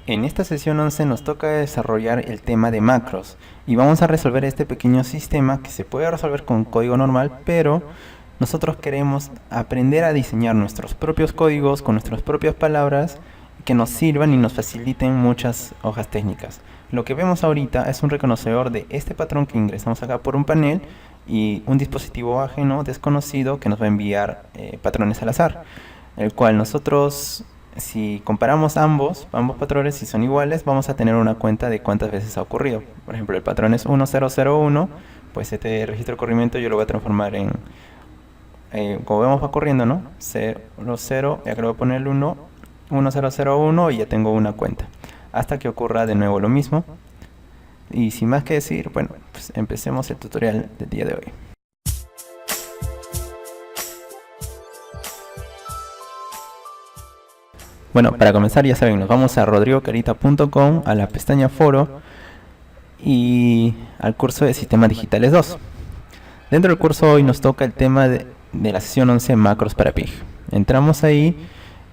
En esta sesión 11 nos toca desarrollar el tema de macros y vamos a resolver este pequeño sistema que se puede resolver con código normal, pero nosotros queremos aprender a diseñar nuestros propios códigos con nuestras propias palabras que nos sirvan y nos faciliten muchas hojas técnicas. Lo que vemos ahorita es un reconocedor de este patrón que ingresamos acá por un panel y un dispositivo ajeno desconocido que nos va a enviar patrones al azar, el cual nosotros, si comparamos ambos patrones, si son iguales, vamos a tener una cuenta de cuántas veces ha ocurrido. Por ejemplo, el patrón es 1001, pues este registro de corrimiento yo lo voy a transformar en, como vemos va corriendo, ¿no? 0, 0, y acá le voy a poner el 1, 1001 y ya tengo una cuenta. Hasta que ocurra de nuevo lo mismo. Y sin más que decir, bueno, pues empecemos el tutorial del día de hoy. Bueno, para comenzar ya saben, nos vamos a rodrigocarita.com, a la pestaña foro y al curso de Sistemas Digitales 2. Dentro del curso hoy nos toca el tema de la sesión 11, macros para PIG. Entramos ahí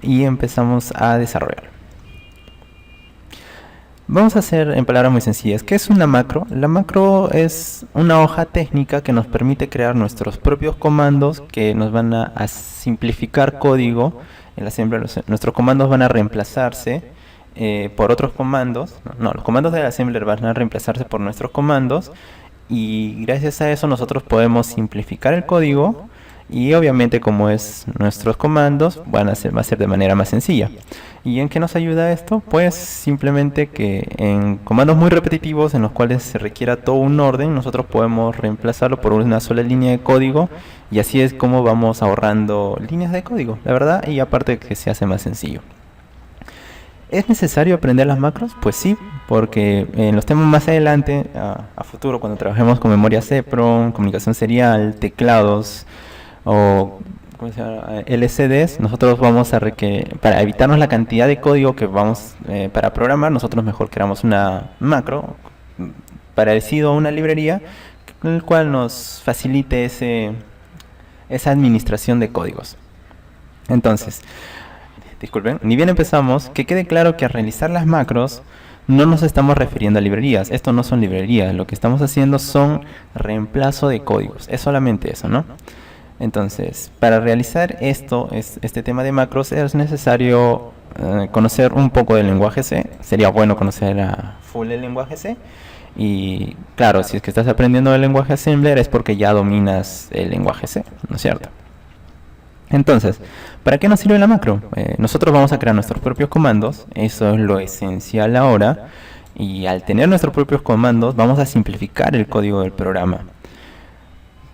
y empezamos a desarrollar. Vamos a hacer en palabras muy sencillas. ¿Qué es una macro? La macro es una hoja técnica que nos permite crear nuestros propios comandos que nos van a simplificar código. En Assembler nuestros comandos van a reemplazarse por otros comandos. No, los comandos del Assembler van a reemplazarse por nuestros comandos y gracias a eso nosotros podemos simplificar el código y obviamente como es nuestros comandos va a ser de manera más sencilla. ¿Y en qué nos ayuda esto? Pues simplemente que en comandos muy repetitivos en los cuales se requiera todo un orden, nosotros podemos reemplazarlo por una sola línea de código y así es como vamos ahorrando líneas de código, la verdad, y aparte que se hace más sencillo. ¿Es necesario aprender las macros? Pues sí, porque en los temas más adelante, a futuro, cuando trabajemos con memoria EPROM, comunicación serial, teclados o LCDs, nosotros vamos a para evitarnos la cantidad de código que vamos para programar, nosotros mejor creamos una macro parecido a una librería, con el cual nos facilite esa administración de códigos. Entonces, disculpen, ni bien empezamos, que quede claro que al realizar las macros no nos estamos refiriendo a librerías. Esto no son librerías, lo que estamos haciendo son reemplazo de códigos, es solamente eso, ¿no? Entonces, para realizar este tema de macros es necesario conocer un poco del lenguaje C. Sería bueno conocer a full el lenguaje C. Y claro, si es que estás aprendiendo el lenguaje Assembler es porque ya dominas el lenguaje C, ¿no es cierto? Entonces, ¿para qué nos sirve la macro? Nosotros vamos a crear nuestros propios comandos, eso es lo esencial ahora. Y al tener nuestros propios comandos vamos a simplificar el código del programa.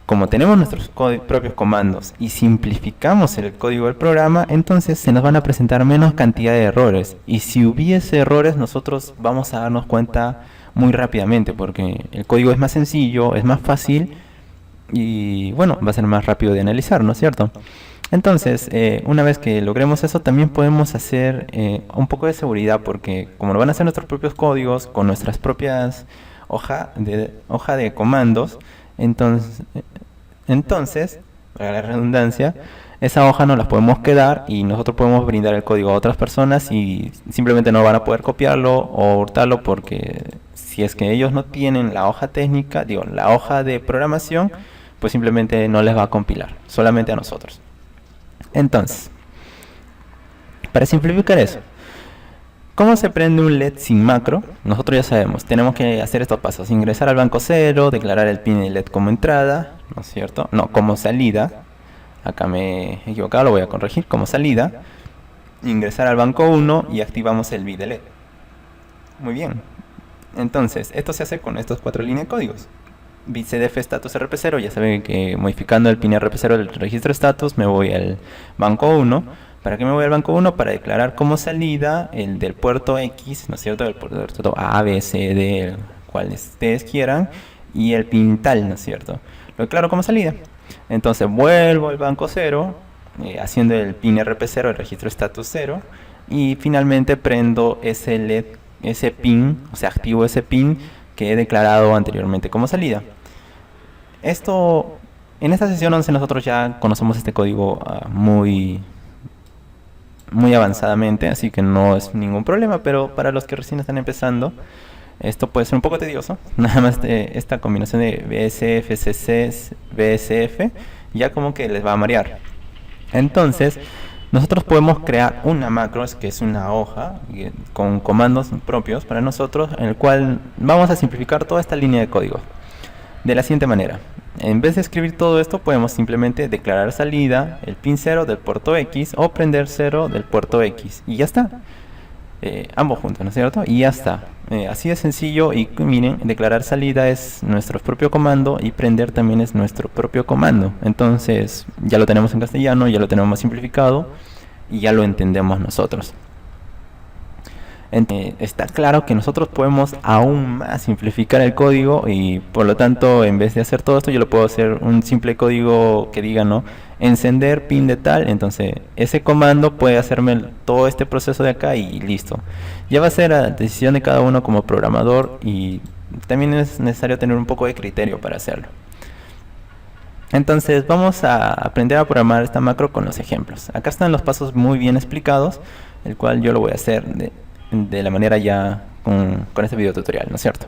Como tenemos nuestros propios comandos y simplificamos el código del programa, entonces se nos van a presentar menos cantidad de errores. Y si hubiese errores, nosotros vamos a darnos cuenta muy rápidamente, porque el código es más sencillo, es más fácil y bueno, va a ser más rápido de analizar, ¿no es cierto? Entonces, una vez que logremos eso, también podemos hacer un poco de seguridad, porque como lo van a hacer nuestros propios códigos, con nuestras propias hoja de comandos, entonces, para la redundancia, esa hoja no la podemos quedar y nosotros podemos brindar el código a otras personas y simplemente no van a poder copiarlo o hurtarlo, porque si es que ellos no tienen la hoja técnica, la hoja de programación, pues simplemente no les va a compilar, solamente a nosotros. Entonces, para simplificar eso, ¿cómo se prende un LED sin macro? Nosotros ya sabemos, tenemos que hacer estos pasos: ingresar al banco 0, declarar el pin de LED como entrada, ¿no es cierto? No, como salida. Acá me he equivocado, lo voy a corregir, como salida. Ingresar al banco 1 y activamos el bit de LED. Muy bien. Entonces, esto se hace con estos 4 líneas de códigos. Bit cdf status rp0, ya saben que modificando el pin rp0 del registro status me voy al banco 1. ¿Para qué me voy al banco 1? Para declarar como salida el del puerto X, ¿no es cierto? El puerto A, B, C, D, el cual ustedes quieran, y el pin tal, ¿no es cierto? Lo declaro como salida. Entonces vuelvo al banco 0, haciendo el pin RP0, el registro status 0, y finalmente prendo ese LED, ese pin, o sea, activo ese pin que he declarado anteriormente como salida. En esta sesión 11 nosotros ya conocemos este código muy muy avanzadamente, así que no es ningún problema, pero para los que recién están empezando, esto puede ser un poco tedioso. Nada más esta combinación de BSF, CC, BSF, ya como que les va a marear. Entonces, nosotros podemos crear una macro, que es una hoja con comandos propios para nosotros, en el cual vamos a simplificar toda esta línea de código de la siguiente manera. En vez de escribir todo esto, podemos simplemente declarar salida, el pin 0 del puerto X o prender 0 del puerto X y ya está. Ambos juntos, ¿no es cierto? Y ya está. Así de sencillo. Y miren, declarar salida es nuestro propio comando y prender también es nuestro propio comando. Entonces ya lo tenemos en castellano, ya lo tenemos más simplificado y ya lo entendemos nosotros. Está claro que nosotros podemos aún más simplificar el código y por lo tanto, en vez de hacer todo esto, yo lo puedo hacer un simple código que diga, ¿no?, encender pin de tal. Entonces ese comando puede hacerme todo este proceso de acá y listo. Ya va a ser a decisión de cada uno como programador y también es necesario tener un poco de criterio para hacerlo. Entonces vamos a aprender a programar esta macro con los ejemplos. Acá están los pasos muy bien explicados, el cual yo lo voy a hacer de la manera ya con este video tutorial, ¿no es cierto?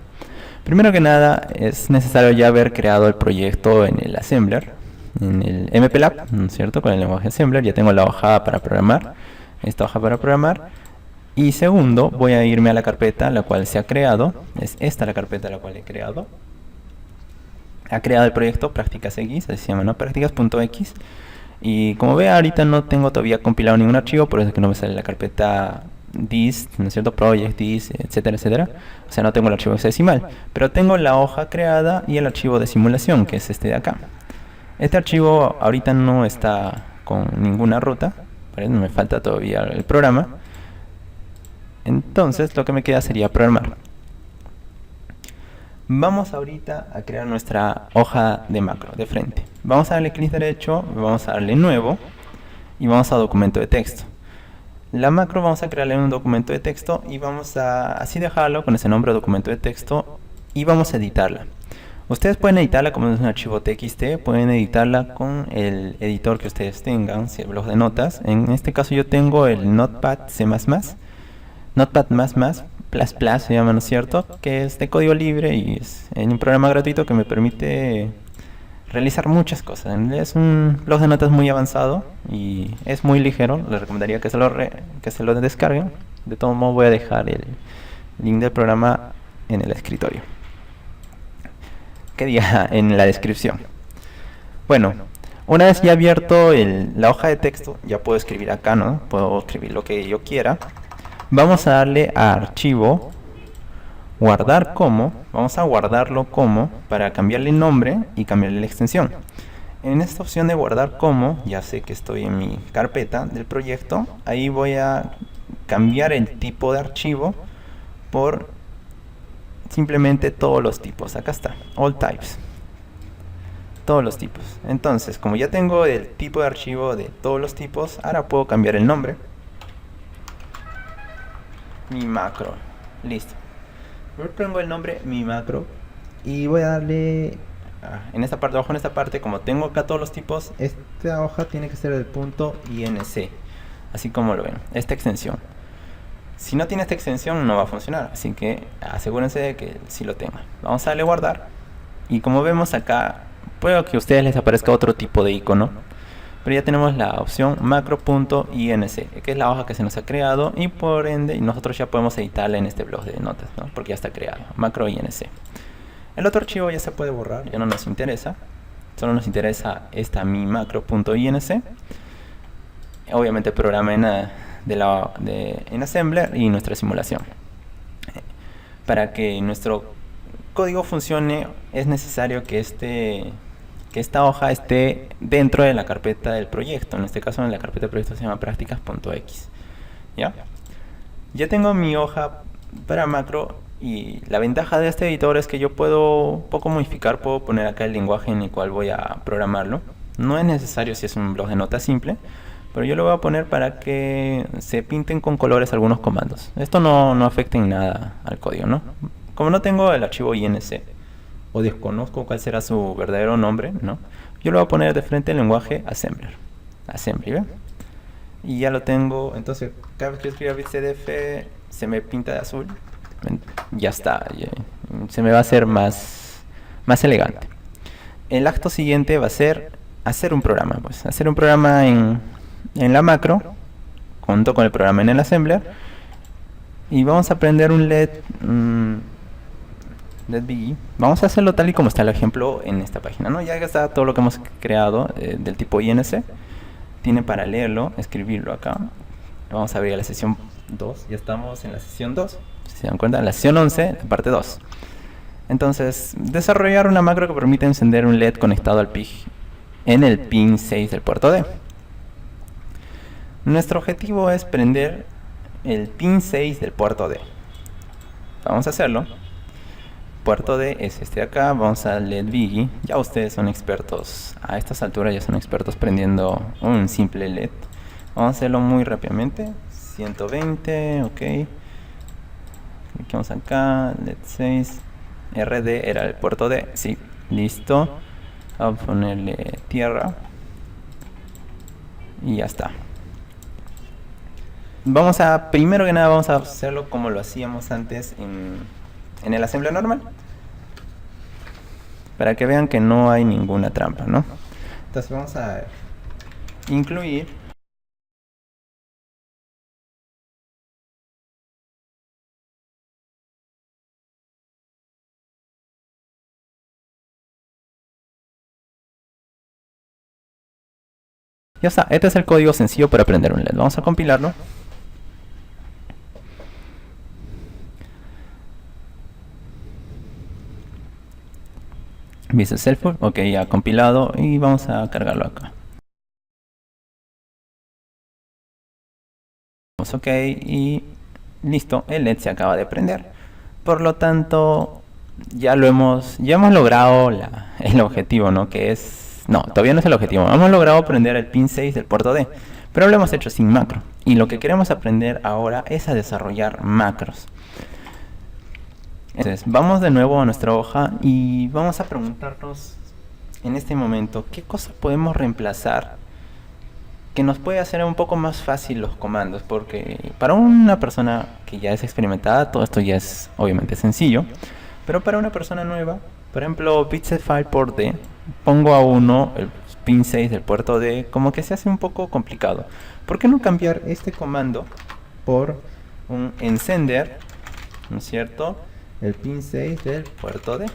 Primero que nada es necesario ya haber creado el proyecto en el Assembler, en el MPLAB, ¿no es cierto? Con el lenguaje Assembler ya tengo la hoja para programar, esta hoja para programar. Y segundo, voy a irme a la carpeta la cual se ha creado, es esta la carpeta la cual he creado. Ha creado el proyecto Prácticas X, así se llama, ¿no? Prácticas.x. Y como ve, ahorita no tengo todavía compilado ningún archivo, por eso es que no me sale la carpeta this, ¿no es cierto? Project, this, etcétera, etcétera. O sea, no tengo el archivo hexadecimal, pero tengo la hoja creada y el archivo de simulación, que es este de acá. Este archivo ahorita no está con ninguna ruta, ¿vale? Me falta todavía el programa. Entonces lo que me queda sería programar. Vamos ahorita a crear nuestra hoja de macro de frente. Vamos a darle clic derecho, vamos a darle nuevo y vamos a documento de texto. La macro vamos a crearle un documento de texto y vamos a así dejarlo con ese nombre, documento de texto, y vamos a editarla. Ustedes pueden editarla como es un archivo TXT, pueden editarla con el editor que ustedes tengan, si el blog de notas. En este caso yo tengo el Notepad C++, Notepad++, se llama, ¿no es cierto? Que es de código libre y es un programa gratuito que me permite realizar muchas cosas. Es un blog de notas muy avanzado y es muy ligero. Les recomendaría que se lo descarguen. De todo modo voy a dejar el link del programa en el escritorio, que diga en la descripción. Bueno, una vez ya abierto la hoja de texto, ya puedo escribir acá, ¿no? Puedo escribir lo que yo quiera. Vamos a darle a archivo, guardar como, vamos a guardarlo como para cambiarle el nombre y cambiarle la extensión. En esta opción de guardar como, ya sé que estoy en mi carpeta del proyecto, ahí voy a cambiar el tipo de archivo por simplemente todos los tipos. Acá está, all types, todos los tipos. Entonces, como ya tengo el tipo de archivo de todos los tipos, ahora puedo cambiar el nombre. Mi macro, listo. Yo tengo el nombre mi macro y voy a darle en esta parte, abajo en esta parte, como tengo acá todos los tipos, esta hoja tiene que ser del punto .inc, así como lo ven, esta extensión. Si no tiene esta extensión no va a funcionar, así que asegúrense de que sí lo tenga. Vamos a darle guardar y como vemos acá, puede que a ustedes les aparezca otro tipo de icono, pero ya tenemos la opción macro.inc, que es la hoja que se nos ha creado y por ende nosotros ya podemos editarla en este blog de notas, ¿no? Porque ya está creado, macro.inc. El otro archivo ya se puede borrar, ya no nos interesa, solo nos interesa esta mi macro.inc. Obviamente el programa en Assembler y nuestra simulación. Para que nuestro código funcione es necesario que esta hoja esté dentro de la carpeta del proyecto. En este caso en la carpeta del proyecto se llama prácticas.x. Ya tengo mi hoja para macro y la ventaja de este editor es que yo puedo un poco modificar, puedo poner acá el lenguaje en el cual voy a programarlo. No es necesario si es un blog de notas simple, pero yo lo voy a poner para que se pinten con colores algunos comandos. Esto no afecta en nada al código, ¿no? Como no tengo el archivo INC o desconozco cuál será su verdadero nombre, ¿no? Yo lo voy a poner de frente al lenguaje Assembler. Assembly, ¿ve? y ya lo tengo. Entonces cada vez que escriba bitcdf se me pinta de azul. Ya está, se me va a hacer más elegante. El acto siguiente va a ser hacer un programa, pues hacer un programa en la macro junto con el programa en el assembler, y vamos a aprender un LED vamos a hacerlo tal y como está el ejemplo en esta página, ¿no? Ya que está todo lo que hemos creado del tipo INC, tiene para leerlo, escribirlo acá. Vamos a abrir la sesión 2, ya estamos en la sesión 2, si se dan cuenta, en la sesión 11, la parte 2. Entonces, desarrollar una macro que permite encender un LED conectado al PIG en el pin 6 del puerto D. Nuestro objetivo es prender el pin 6 del puerto D. Vamos a hacerlo. Puerto D es este de acá, vamos a LED Biggie. Ya ustedes son expertos, a estas alturas ya son expertos prendiendo un simple LED. Vamos a hacerlo muy rápidamente. 120, ok. Cliquemos acá, LED 6. RD era el puerto D, sí, listo. Vamos a ponerle tierra. Y ya está. Primero que nada vamos a hacerlo como lo hacíamos antes en el assembler normal, para que vean que no hay ninguna trampa, ¿no? Entonces vamos a incluir ya está, este es el código sencillo para prender un LED. Vamos a compilarlo. Visual Self, ok, ya compilado, y vamos a cargarlo acá. Ok, y listo, el LED se acaba de prender. Por lo tanto, ya hemos logrado el objetivo, ¿no? Que es... No, todavía no es el objetivo. Hemos logrado prender el pin 6 del puerto D, pero lo hemos hecho sin macro. Y lo que queremos aprender ahora es a desarrollar macros. Entonces, vamos de nuevo a nuestra hoja y vamos a preguntarnos en este momento qué cosa podemos reemplazar que nos puede hacer un poco más fácil los comandos, porque para una persona que ya es experimentada todo esto ya es obviamente sencillo, pero para una persona nueva, por ejemplo, bitsetfile por D, pongo a 1 el pin 6 del puerto D, como que se hace un poco complicado. ¿Por qué no cambiar este comando por un encender, ¿no es cierto?, el pin 6 del puerto D?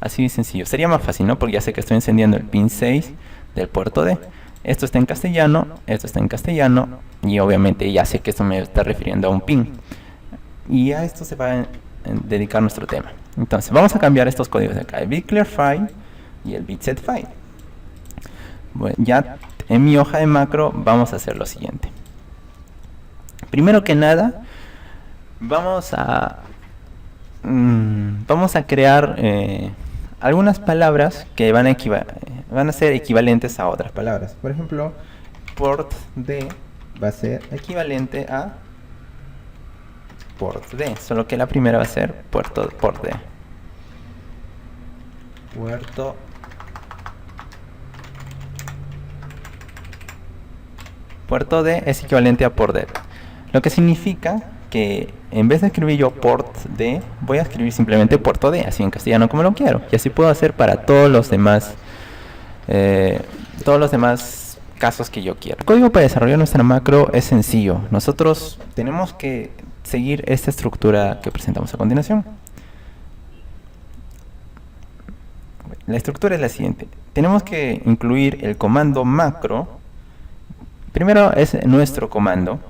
Así de sencillo, sería más fácil, ¿no? Porque ya sé que estoy encendiendo el pin 6 del puerto D. Esto está en castellano, esto está en castellano, y obviamente ya sé que esto me está refiriendo a un pin. Y a esto se va a dedicar nuestro tema. Entonces vamos a cambiar estos códigos de acá, el bitclearFile y el bitsetfile. Bueno, ya en mi hoja de macro vamos a hacer lo siguiente. Primero que nada, vamos a crear algunas palabras que van a ser equivalentes a otras palabras. Por ejemplo, port D va a ser equivalente a port D, solo que la primera va a ser port D. Puerto D es equivalente a port D, lo que significa que en vez de escribir yo port D, voy a escribir simplemente puerto D, así en castellano como lo quiero, y así puedo hacer para todos los demás casos que yo quiera. El código para desarrollar nuestra macro es sencillo. Nosotros tenemos que seguir esta estructura que presentamos a continuación. La estructura es la siguiente. Tenemos que incluir el comando macro. Primero es nuestro comando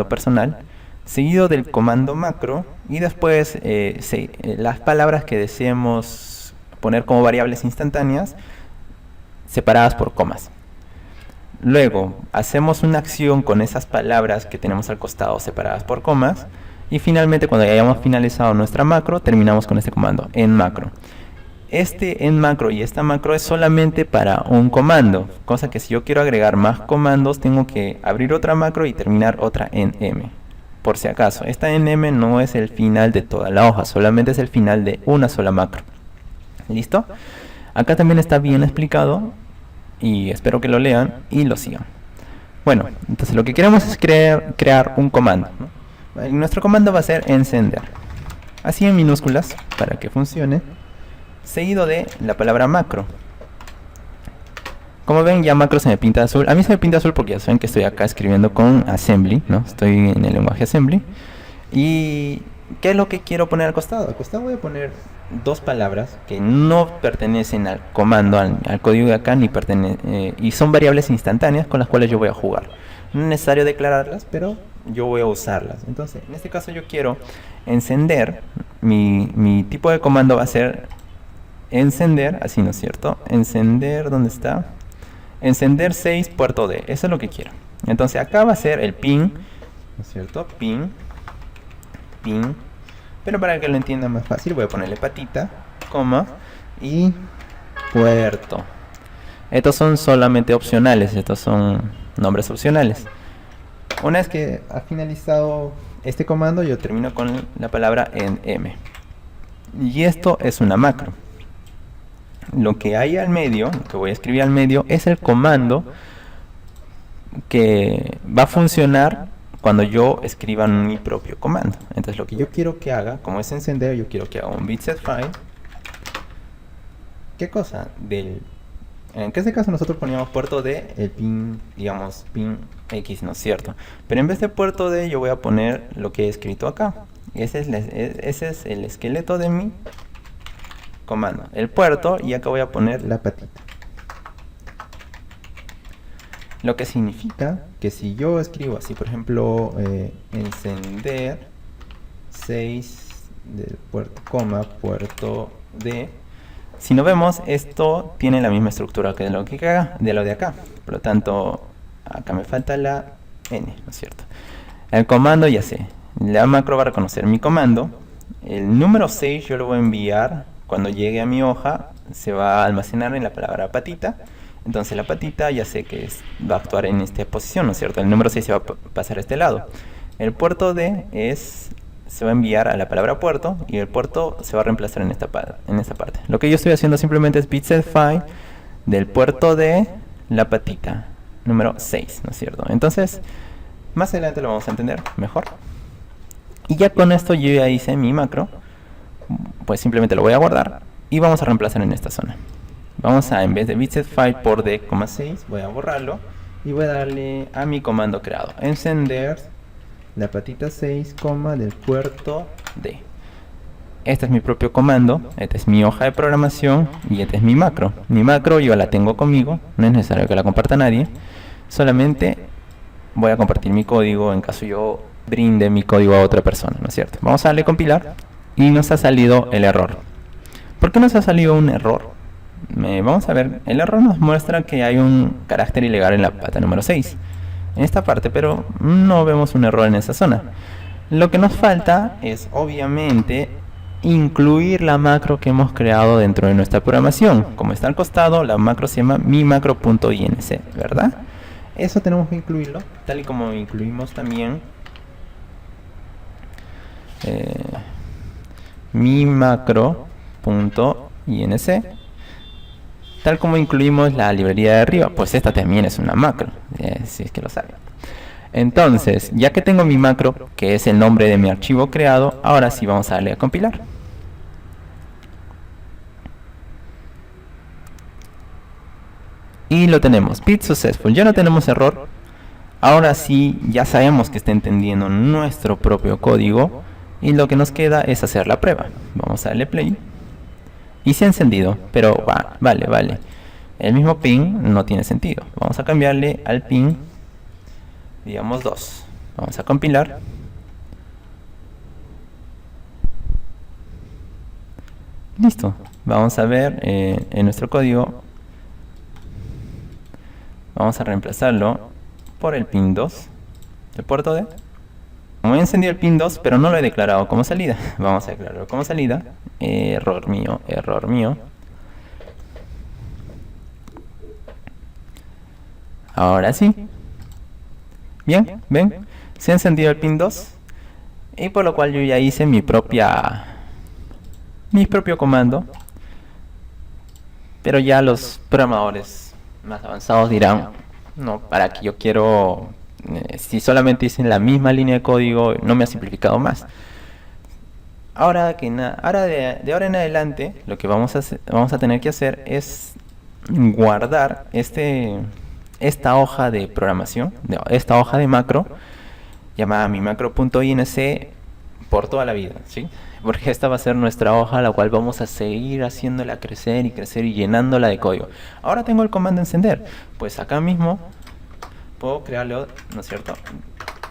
personal, seguido del comando macro, y después las palabras que deseemos poner como variables instantáneas separadas por comas. Luego hacemos una acción con esas palabras que tenemos al costado separadas por comas, y finalmente, cuando ya hayamos finalizado nuestra macro, terminamos con este comando en macro. Este en macro y esta macro es solamente para un comando, cosa que si yo quiero agregar más comandos tengo que abrir otra macro y terminar otra en M. Por si acaso, esta en M no es el final de toda la hoja, solamente es el final de una sola macro. ¿Listo? Acá también está bien explicado y espero que lo lean y lo sigan. Bueno, entonces lo que queremos es crear un comando, ¿no? Nuestro comando va a ser encender, así en minúsculas para que funcione, seguido de la palabra macro. Como ven, ya macro se me pinta azul. A mí se me pinta azul porque ya saben que estoy acá escribiendo con assembly, ¿no? Estoy en el lenguaje assembly. ¿Y qué es lo que quiero poner al costado? Al costado voy a poner dos palabras que no pertenecen al comando, al código de acá, ni y son variables instantáneas con las cuales yo voy a jugar. No es necesario declararlas, pero yo voy a usarlas. Entonces, en este caso yo quiero encender. Mi tipo de comando va a ser encender, así, ¿no es cierto? Encender, ¿dónde está? Encender 6 puerto D, eso es lo que quiero. Entonces acá va a ser el pin, ¿no es cierto? Pin. Pero para que lo entienda más fácil voy a ponerle patita, coma y puerto. Estos son solamente opcionales, estos son nombres opcionales. Una vez que ha finalizado este comando, yo termino con la palabra en M. Y esto es una macro. Lo que hay al medio, lo que voy a escribir al medio, es el comando que va a funcionar cuando yo escriba mi propio comando. Entonces lo que yo quiero que haga, como es encender, yo quiero que haga un bitsetFile. ¿Qué cosa? En este caso nosotros poníamos puerto D, el pin, digamos, pin X, ¿no es cierto? Pero en vez de puerto D yo voy a poner lo que he escrito acá. Ese es el esqueleto de mi comando, el puerto, y acá voy a poner la patita. Lo que significa que si yo escribo así, por ejemplo, encender 6 del puerto, coma, puerto D. Si no vemos, esto tiene la misma estructura que lo de acá. Por lo tanto, acá me falta la N, ¿no es cierto? El comando ya sé. La macro va a reconocer mi comando. El número 6 yo lo voy a enviar. Cuando llegue a mi hoja, se va a almacenar en la palabra patita. Entonces la patita ya sé que va a actuar en esta posición, ¿no es cierto? El número 6 se va a pasar a este lado. El puerto D se va a enviar a la palabra puerto, y el puerto se va a reemplazar en esta parte. Lo que yo estoy haciendo simplemente es bitsetFile del puerto D, la patita, número 6, ¿no es cierto? Entonces, más adelante lo vamos a entender mejor. Y ya con esto yo ya hice mi macro. Pues simplemente lo voy a guardar y vamos a reemplazar en esta zona. Vamos a, en vez de bitsetFile por D,6, voy a borrarlo y voy a darle a mi comando creado, encender la patita 6, del puerto D. Este es mi propio comando, esta es mi hoja de programación y esta es mi macro. Mi macro yo la tengo conmigo, no es necesario que la comparta nadie, solamente voy a compartir mi código en caso yo brinde mi código a otra persona, ¿no es cierto? Vamos a darle compilar y nos ha salido el error. ¿Por qué nos ha salido un error? Vamos a ver, el error nos muestra que hay un carácter ilegal en la pata número 6 en esta parte, pero no vemos un error en esa zona. Lo que nos falta es obviamente incluir la macro que hemos creado dentro de nuestra programación. Como está al costado, la macro se llama mimacro.inc, ¿verdad? Eso tenemos que incluirlo, tal y como incluimos también mimacro.inc, tal como incluimos la librería de arriba. Pues esta también es una macro, si es que lo saben. Entonces, ya que tengo mi macro, que es el nombre de mi archivo creado, ahora sí vamos a darle a compilar. Y lo tenemos, bit successful, ya no tenemos error. Ahora sí, ya sabemos que está entendiendo nuestro propio código, y lo que nos queda es hacer la prueba. Vamos a darle play. Y se ha encendido, pero vale. El mismo pin no tiene sentido. Vamos a cambiarle al pin, digamos 2. Vamos a compilar. Listo. Vamos a ver en nuestro código. Vamos a reemplazarlo por el pin 2 del puerto D. Como he encendido el pin 2, pero no lo he declarado como salida, vamos a declararlo como salida. Error mío. Ahora sí. Bien, ven, se ha encendido el pin 2, y por lo cual yo ya hice mi propio comando. Pero ya los programadores más avanzados dirán, No, para que yo quiero, si solamente hice la misma línea de código, no me ha simplificado más. Ahora de ahora en adelante, lo que vamos a tener que hacer es guardar esta hoja de programación, esta hoja de macro, llamada mi macro.inc por toda la vida, ¿sí? Porque esta va a ser nuestra hoja, la cual vamos a seguir haciéndola crecer y crecer y llenándola de código. Ahora tengo el comando encender, pues acá mismo puedo crearlo, ¿no es cierto?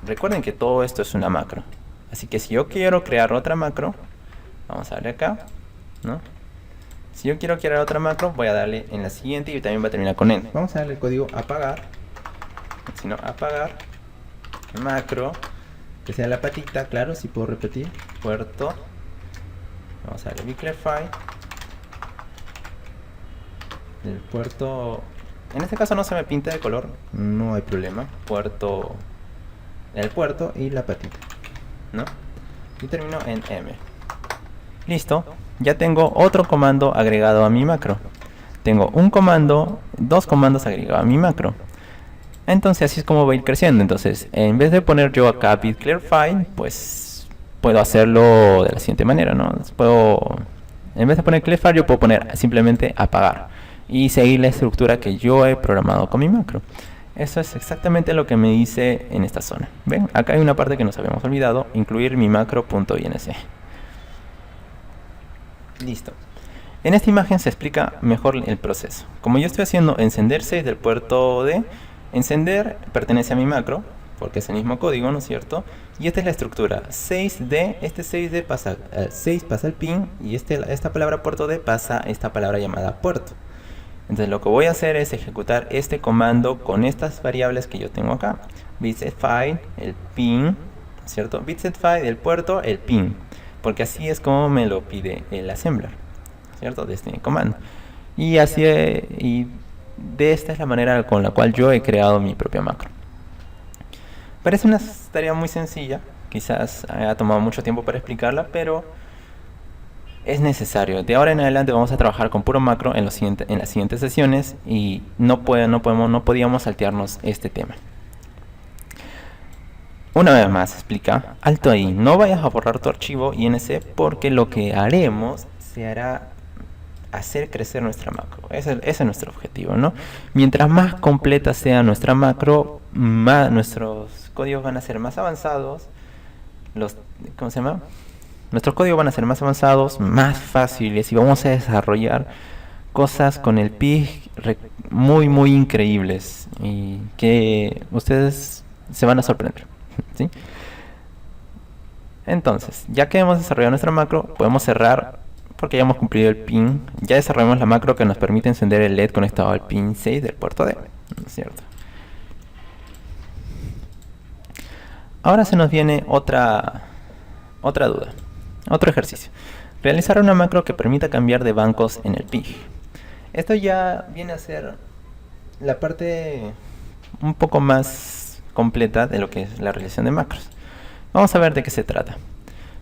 Recuerden que todo esto es una macro, así que si yo quiero crear otra macro, vamos a darle acá, ¿no? Si yo quiero crear otra macro, voy a darle en la siguiente y también va a terminar con N. Vamos a darle el código apagar, si no, apagar macro, que sea la patita, claro, si puedo repetir, puerto, vamos a darle bclearFile, del puerto, en este caso no se me pinta de color, no hay problema, puerto, el puerto y la patita, ¿no? Y termino en M. Listo, ya tengo otro comando agregado a mi macro. Tengo un comando, dos comandos agregados a mi macro. Entonces así es como va a ir creciendo. Entonces en vez de poner yo acá bclearFile, pues puedo hacerlo de la siguiente manera, ¿no? En vez de poner clearFile, yo puedo poner simplemente apagar y seguir la estructura que yo he programado con mi macro. Eso es exactamente lo que me dice en esta zona. ¿Ven? Acá hay una parte que nos habíamos olvidado, incluir mi macro.inc. Listo. En esta imagen se explica mejor el proceso. Como yo estoy haciendo encender 6 del puerto D, encender pertenece a mi macro, porque es el mismo código, ¿no es cierto? Y esta es la estructura. 6D, este 6D pasa, 6 pasa el pin, y esta palabra puerto D pasa esta palabra llamada puerto. Entonces lo que voy a hacer es ejecutar este comando con estas variables que yo tengo acá. BitsetFile, el pin, ¿cierto? BitsetFile del puerto, el pin. Porque así es como me lo pide el assembler, ¿cierto? De este comando. Y así, y de esta es la manera con la cual yo he creado mi propia macro. Parece una tarea muy sencilla, quizás haya tomado mucho tiempo para explicarla, pero es necesario. De ahora en adelante vamos a trabajar con puro macro en las siguientes sesiones y no podíamos saltearnos este tema. Una vez más explica, alto ahí, no vayas a borrar tu archivo INC porque lo que haremos será hacer crecer nuestra macro. Ese es nuestro objetivo, ¿no? Mientras más completa sea nuestra macro, nuestros códigos van a ser más avanzados. ¿Cómo se llama? Nuestros códigos van a ser más avanzados, más fáciles y vamos a desarrollar cosas con el PIG muy muy increíbles y que ustedes se van a sorprender, ¿sí? Entonces, ya que hemos desarrollado nuestra macro, podemos cerrar porque ya hemos cumplido el pin. Ya desarrollamos la macro que nos permite encender el LED conectado al pin 6 del puerto D, ¿no es cierto? Ahora se nos viene otra duda, otro ejercicio. Realizar una macro que permita cambiar de bancos en el PIG. Esto ya viene a ser la parte un poco más completa de lo que es la realización de macros. Vamos a ver de qué se trata.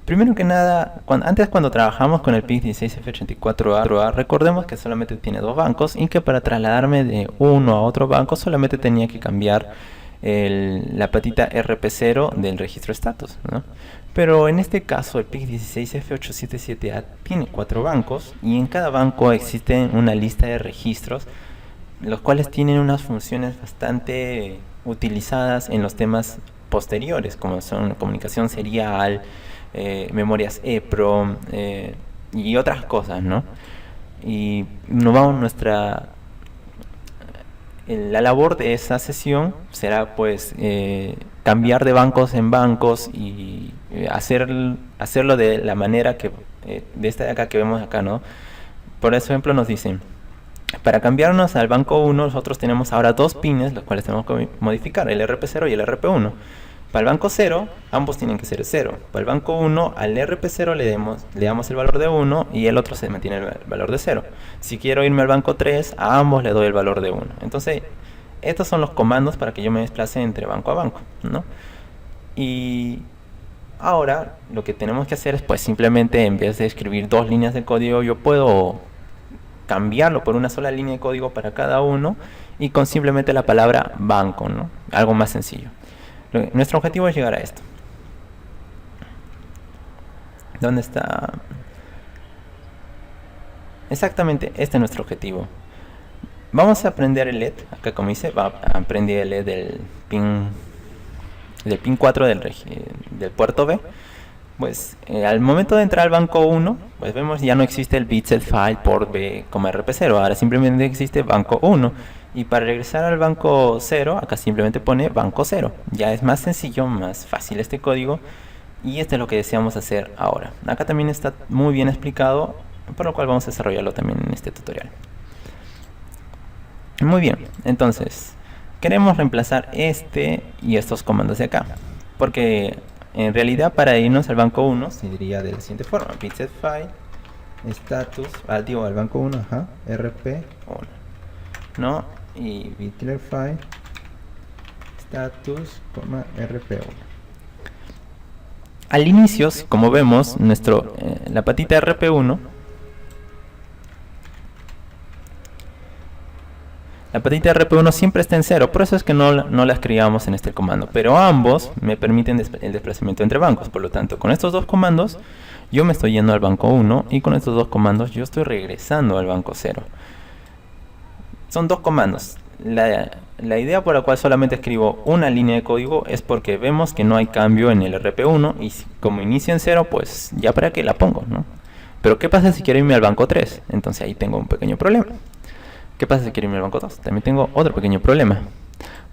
Primero que nada, antes cuando trabajamos con el PIG 16F84A, recordemos que solamente tiene dos bancos y que para trasladarme de uno a otro banco solamente tenía que cambiar la patita RP0 del registro status, ¿no? Pero en este caso el PIG 16F877A tiene 4 bancos y en cada banco existe una lista de registros, los cuales tienen unas funciones bastante utilizadas en los temas posteriores, como son comunicación serial, memorias EPROM y otras cosas, ¿no? Y la labor de esa sesión será pues cambiar de bancos en bancos y hacerlo de la manera que de esta de acá que vemos acá, ¿no? Por ejemplo nos dicen, para cambiarnos al banco 1 nosotros tenemos ahora dos pines, los cuales tenemos que modificar, el RP0 y el RP1. Para el banco 0, ambos tienen que ser 0. Para el banco 1, al RP0 le damos el valor de 1 y el otro se mantiene el valor de 0. Si quiero irme al banco 3, a ambos le doy el valor de 1. Entonces, estos son los comandos para que yo me desplace entre banco a banco, ¿no? Y ahora lo que tenemos que hacer es pues simplemente en vez de escribir dos líneas de código, yo puedo cambiarlo por una sola línea de código para cada uno y con simplemente la palabra banco, ¿no? Algo más sencillo. Nuestro objetivo es llegar a esto. ¿Dónde está? Exactamente, este es nuestro objetivo. Vamos a aprender el LED, acá como dice, aprendí el LED del pin 4 del puerto B. Pues al momento de entrar al banco 1, pues vemos ya no existe el bit set file port B, RP0, ahora simplemente existe banco 1. Y para regresar al banco 0, acá simplemente pone banco 0. Ya es más sencillo, más fácil este código. Y este es lo que deseamos hacer ahora. Acá también está muy bien explicado, por lo cual vamos a desarrollarlo también en este tutorial. Muy bien, entonces queremos reemplazar este y estos comandos de acá, porque en realidad para irnos al banco 1 se diría de la siguiente forma: bitset file status digo al banco 1, rp1, ¿no? Y bitclear file status, rp1. Al inicio, como vemos, la patita rp1, la patita rp1 siempre está en 0, por eso es que no la escribamos en este comando, pero ambos me permiten el desplazamiento entre bancos. Por lo tanto, con estos dos comandos yo me estoy yendo al banco 1 y con estos dos comandos yo estoy regresando al banco 0. Son dos comandos. La idea por la cual solamente escribo una línea de código es porque vemos que no hay cambio en el rp1 y como inicia en 0, pues ya para qué la pongo, ¿no? Pero ¿qué pasa si quiero irme al banco 3? Entonces ahí tengo un pequeño problema. ¿Qué pasa si quiero irme al banco 2? También tengo otro pequeño problema.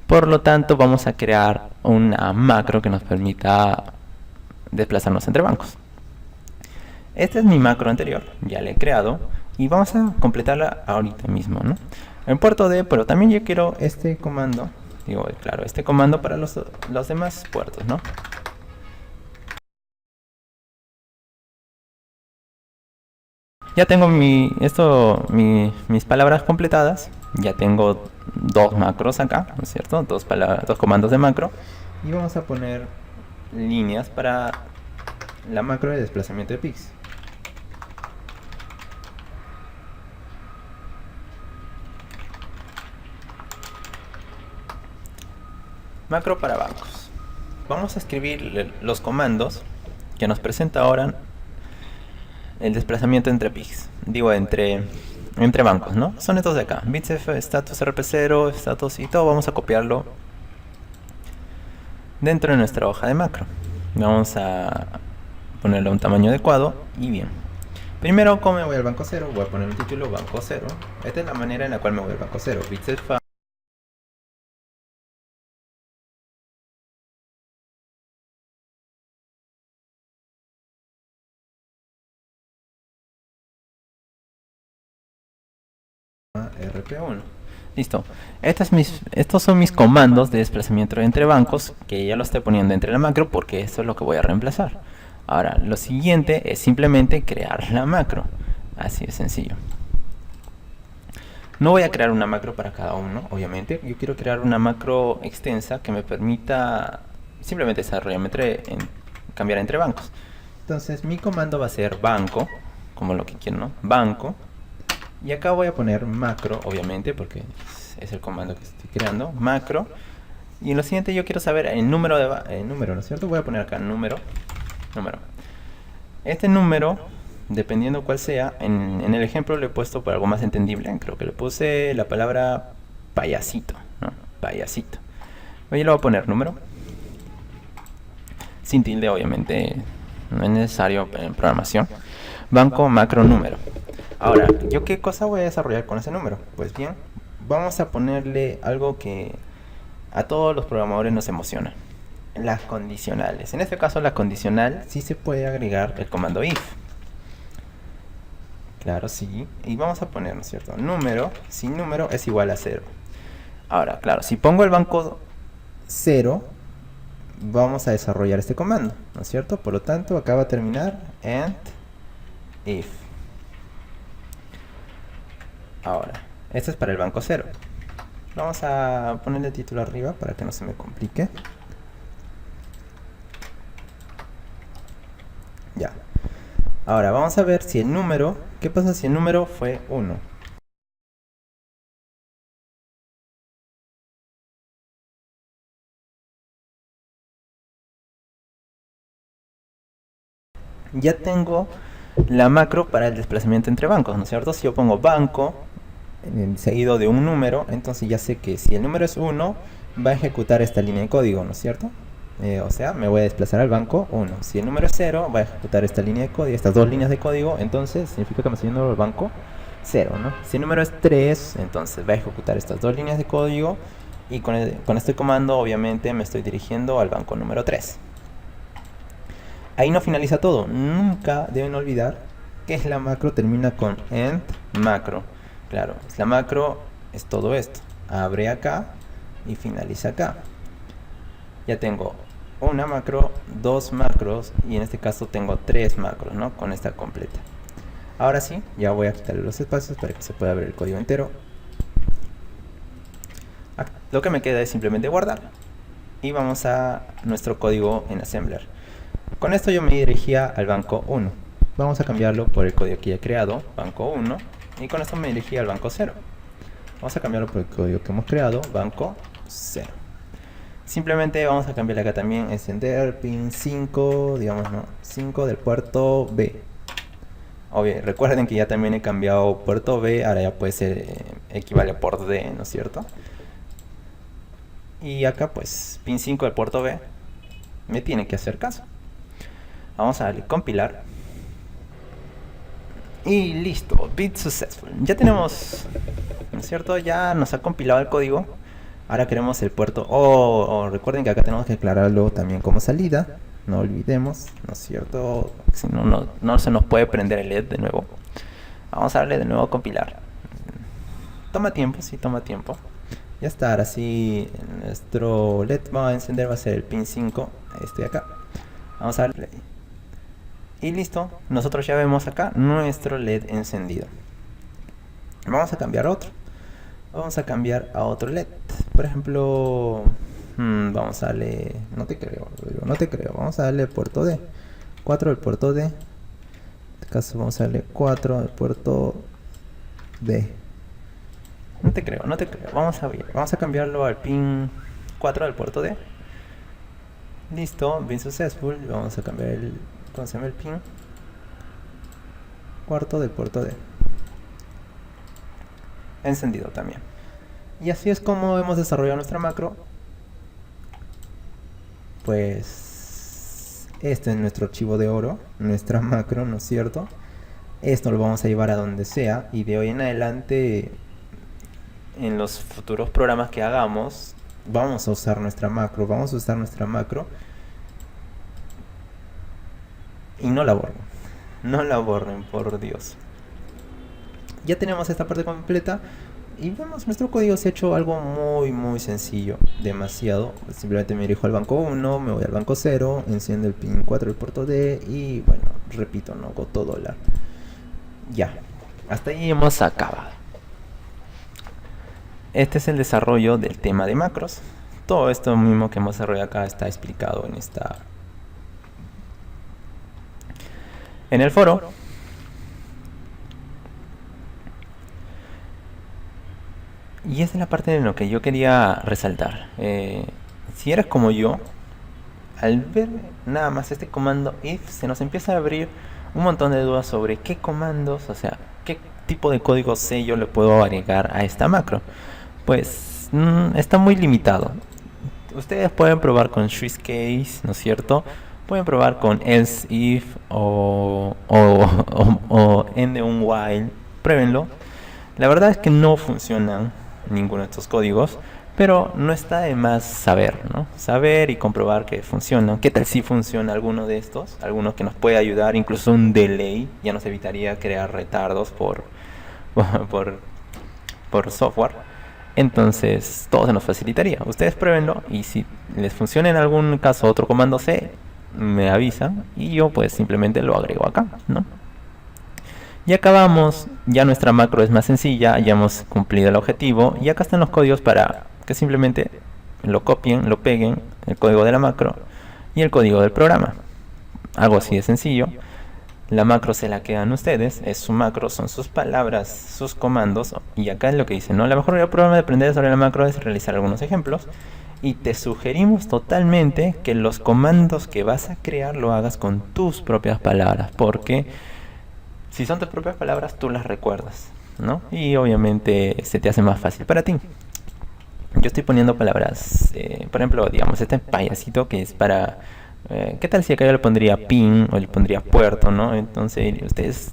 Por lo tanto, vamos a crear una macro que nos permita desplazarnos entre bancos. Esta es mi macro anterior, ya la he creado y vamos a completarla ahorita mismo, ¿no? En puerto D, pero también yo quiero este comando, claro, este comando para los demás puertos, ¿no? Ya tengo mis palabras completadas. Ya tengo dos macros acá, ¿no es cierto? Dos comandos de macro. Y vamos a poner líneas para la macro de desplazamiento de pix. Macro para bancos. Vamos a escribir los comandos que nos presenta ahora el desplazamiento entre pix, entre bancos, ¿no? Son estos de acá: bitf, status rp0, status, y todo vamos a copiarlo dentro de nuestra hoja de macro. Vamos a ponerle un tamaño adecuado y bien. Primero, ¿cómo me voy al banco 0? Voy a poner un título banco 0. Esta es la manera en la cual me voy al banco 0. bitf rp1. Listo. Estos son mis comandos de desplazamiento entre bancos, que ya lo estoy poniendo entre la macro porque esto es lo que voy a reemplazar. Ahora, lo siguiente es simplemente crear la macro. Así de sencillo. No voy a crear una macro para cada uno, obviamente. Yo quiero crear una macro extensa que me permita simplemente cambiar entre bancos. Entonces, mi comando va a ser banco, como lo que quiero, ¿no? Banco. Y acá voy a poner macro, obviamente, porque es el comando que estoy creando. Macro. Y en lo siguiente yo quiero saber el número, ¿no es cierto? Voy a poner acá número. Este número, dependiendo cuál sea, en el ejemplo le he puesto por algo más entendible. Creo que le puse la palabra payasito, ¿no? Payasito. Yo le voy a poner número. Sin tilde, obviamente, no es necesario en programación. Banco, macro, número. Ahora, ¿yo qué cosa voy a desarrollar con ese número? Pues bien, vamos a ponerle algo que a todos los programadores nos emociona: las condicionales. En este caso, la condicional sí se puede agregar el comando if. Claro, sí. Y vamos a poner, ¿no es cierto? Número sin número es igual a 0. Ahora, claro, si pongo el banco 0, vamos a desarrollar este comando, ¿no es cierto? Por lo tanto, acá va a terminar and if. Ahora, esto es para el banco 0. Vamos a ponerle el título arriba para que no se me complique. Ya. Ahora, vamos a ver si el número... ¿Qué pasa si el número fue 1? ya tengo la macro para el desplazamiento entre bancos, ¿no es cierto? Si yo pongo banco seguido de un número, entonces ya sé que si el número es 1, va a ejecutar esta línea de código, ¿no es cierto? O sea, me voy a desplazar al banco 1. Si el número es 0, va a ejecutar esta línea de código, estas dos líneas de código, entonces significa que me estoy yendo al banco 0, ¿no? Si el número es 3, entonces va a ejecutar estas dos líneas de código y con este comando obviamente me estoy dirigiendo al banco número 3. Ahí no finaliza todo. Nunca deben olvidar que la macro termina con end macro. Claro, la macro es todo esto. Abre acá y finaliza acá. Ya tengo una macro, dos macros y en este caso tengo tres macros, ¿no? Con esta completa. Ahora sí, ya voy a quitarle los espacios para que se pueda ver el código entero. Lo que me queda es simplemente guardar. Y vamos a nuestro código en Assembler. Con esto yo me dirigía al banco 1. Vamos a cambiarlo por el código que ya he creado, banco 1. Y con esto me dirigía al banco 0. Vamos a cambiarlo por el código que hemos creado, banco 0. Simplemente vamos a cambiar acá también, encender pin 5, digamos, ¿no? 5 del puerto B. Obvio, recuerden que ya también he cambiado puerto B, ahora ya puede ser equivale a port D, ¿no es cierto? Y acá pues pin 5 del puerto B me tiene que hacer caso. Vamos a darle compilar. Y listo, bit successful. Ya tenemos, ¿no es cierto? Ya nos ha compilado el código. Ahora queremos el puerto. Recuerden que acá tenemos que aclararlo también como salida. No olvidemos, ¿no es cierto? Si no, no se nos puede prender el LED de nuevo. Vamos a darle de nuevo a compilar. Toma tiempo, sí, toma tiempo. Ya está, ahora sí nuestro LED va a encender, va a ser el pin 5. Este de acá. Vamos a darle play. Y listo, nosotros ya vemos acá nuestro LED encendido. Vamos a cambiar a otro. Vamos a cambiar a otro LED. Por ejemplo, vamos a darle... No te creo. Vamos a darle puerto D. 4 del puerto D. En este caso vamos a darle 4 del puerto D. No te creo. Vamos a cambiarlo al pin 4 del puerto D. Listo, bien successful. Vamos a cambiar el... ¿Cómo se llama el pin? Cuarto del puerto D. Encendido también. Y así es como hemos desarrollado nuestra macro. Pues este es nuestro archivo de oro, nuestra macro, ¿no es cierto? Esto lo vamos a llevar a donde sea y de hoy en adelante en los futuros programas que hagamos vamos a usar nuestra macro, y no la borren, por Dios. Ya tenemos esta parte completa y vemos nuestro código se ha hecho algo muy sencillo, demasiado. Simplemente me dirijo al banco 1, me voy al banco 0, enciendo el pin 4 del puerto D y bueno, repito, no goto dólar. Ya, hasta ahí hemos acabado. Este es el desarrollo del tema de macros. Todo esto mismo que hemos desarrollado acá está explicado en el foro. Y esa es la parte de lo que yo quería resaltar. Si eres como yo, al ver nada más este comando if, se nos empieza a abrir un montón de dudas sobre qué comandos, o sea, qué tipo de código C yo le puedo agregar a esta macro. Pues está muy limitado. Ustedes pueden probar con switch case, ¿no es cierto? Pueden probar con else if o end de un while. Pruébenlo. La verdad es que no funcionan ninguno de estos códigos, pero no está de más saber, ¿no? Saber y comprobar que funcionan. ¿Qué tal si funciona alguno de estos? Alguno que nos puede ayudar, incluso un delay. Ya nos evitaría crear retardos por software. Entonces todo se nos facilitaría. Ustedes pruébenlo y si les funciona en algún caso otro comando C, me avisan y yo pues simplemente lo agrego acá, ¿no? Y acabamos, ya nuestra macro es más sencilla, ya hemos cumplido el objetivo y acá están los códigos para que simplemente lo copien, lo peguen, el código de la macro y el código del programa. Algo así de sencillo. La macro se la quedan ustedes, es su macro, son sus palabras, sus comandos y acá es lo que dice, ¿no? La mejor forma de aprender sobre la macro es realizar algunos ejemplos Y te sugerimos totalmente que los comandos que vas a crear lo hagas con tus propias palabras, porque si son tus propias palabras, tú las recuerdas, ¿no? Y obviamente se te hace más fácil para ti. Yo estoy poniendo palabras, por ejemplo, digamos, este payasito que es para... ¿qué tal si acá yo le pondría pin o le pondría puerto, ¿no? Entonces ustedes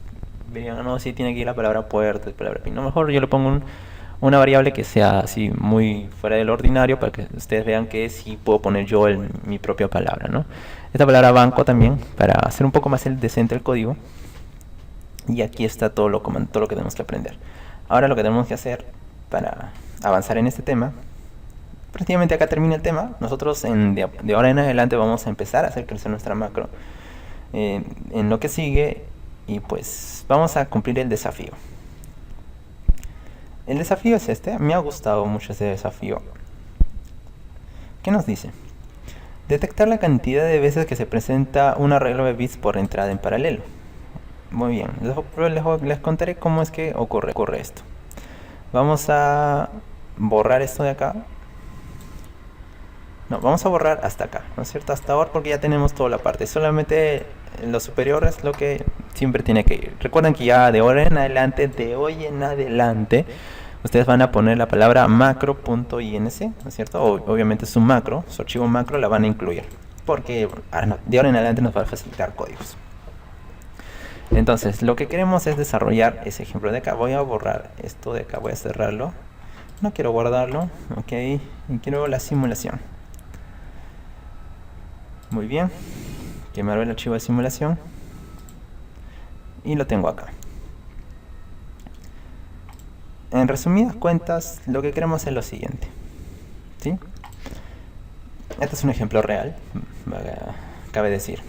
dirían, no, sí tiene que ir la palabra puerto, la palabra pin. No, mejor yo le pongo una variable que sea así muy fuera del ordinario para que ustedes vean que sí puedo poner yo mi propia palabra, ¿no? Esta palabra banco también, para hacer un poco más decente el código. Y aquí está todo lo que tenemos que aprender. Ahora lo que tenemos que hacer para avanzar en este tema, prácticamente acá termina el tema. Nosotros de ahora en adelante vamos a empezar a hacer crecer nuestra macro en lo que sigue, y pues vamos a cumplir el desafío. El desafío es este. Me ha gustado mucho este desafío. ¿Qué nos dice? Detectar la cantidad de veces que se presenta un arreglo de bits por entrada en paralelo. Muy bien, les contaré cómo es que ocurre esto. Vamos a borrar esto de acá. No, vamos a borrar hasta acá, ¿no es cierto? Hasta ahora, porque ya tenemos toda la parte. Solamente lo superior es lo que siempre tiene que ir. Recuerden que ya de hoy en adelante, ustedes van a poner la palabra macro.inc, ¿no es cierto? Obviamente su macro, su archivo macro la van a incluir, porque de ahora en adelante nos va a facilitar códigos. Entonces, lo que queremos es desarrollar ese ejemplo de acá. Voy a borrar esto de acá, voy a cerrarlo. No quiero guardarlo, ok. Y quiero la simulación. Muy bien. Quemar el archivo de simulación. Y lo tengo acá. En resumidas cuentas, lo que queremos es lo siguiente, ¿sí? Este es un ejemplo real, cabe decir.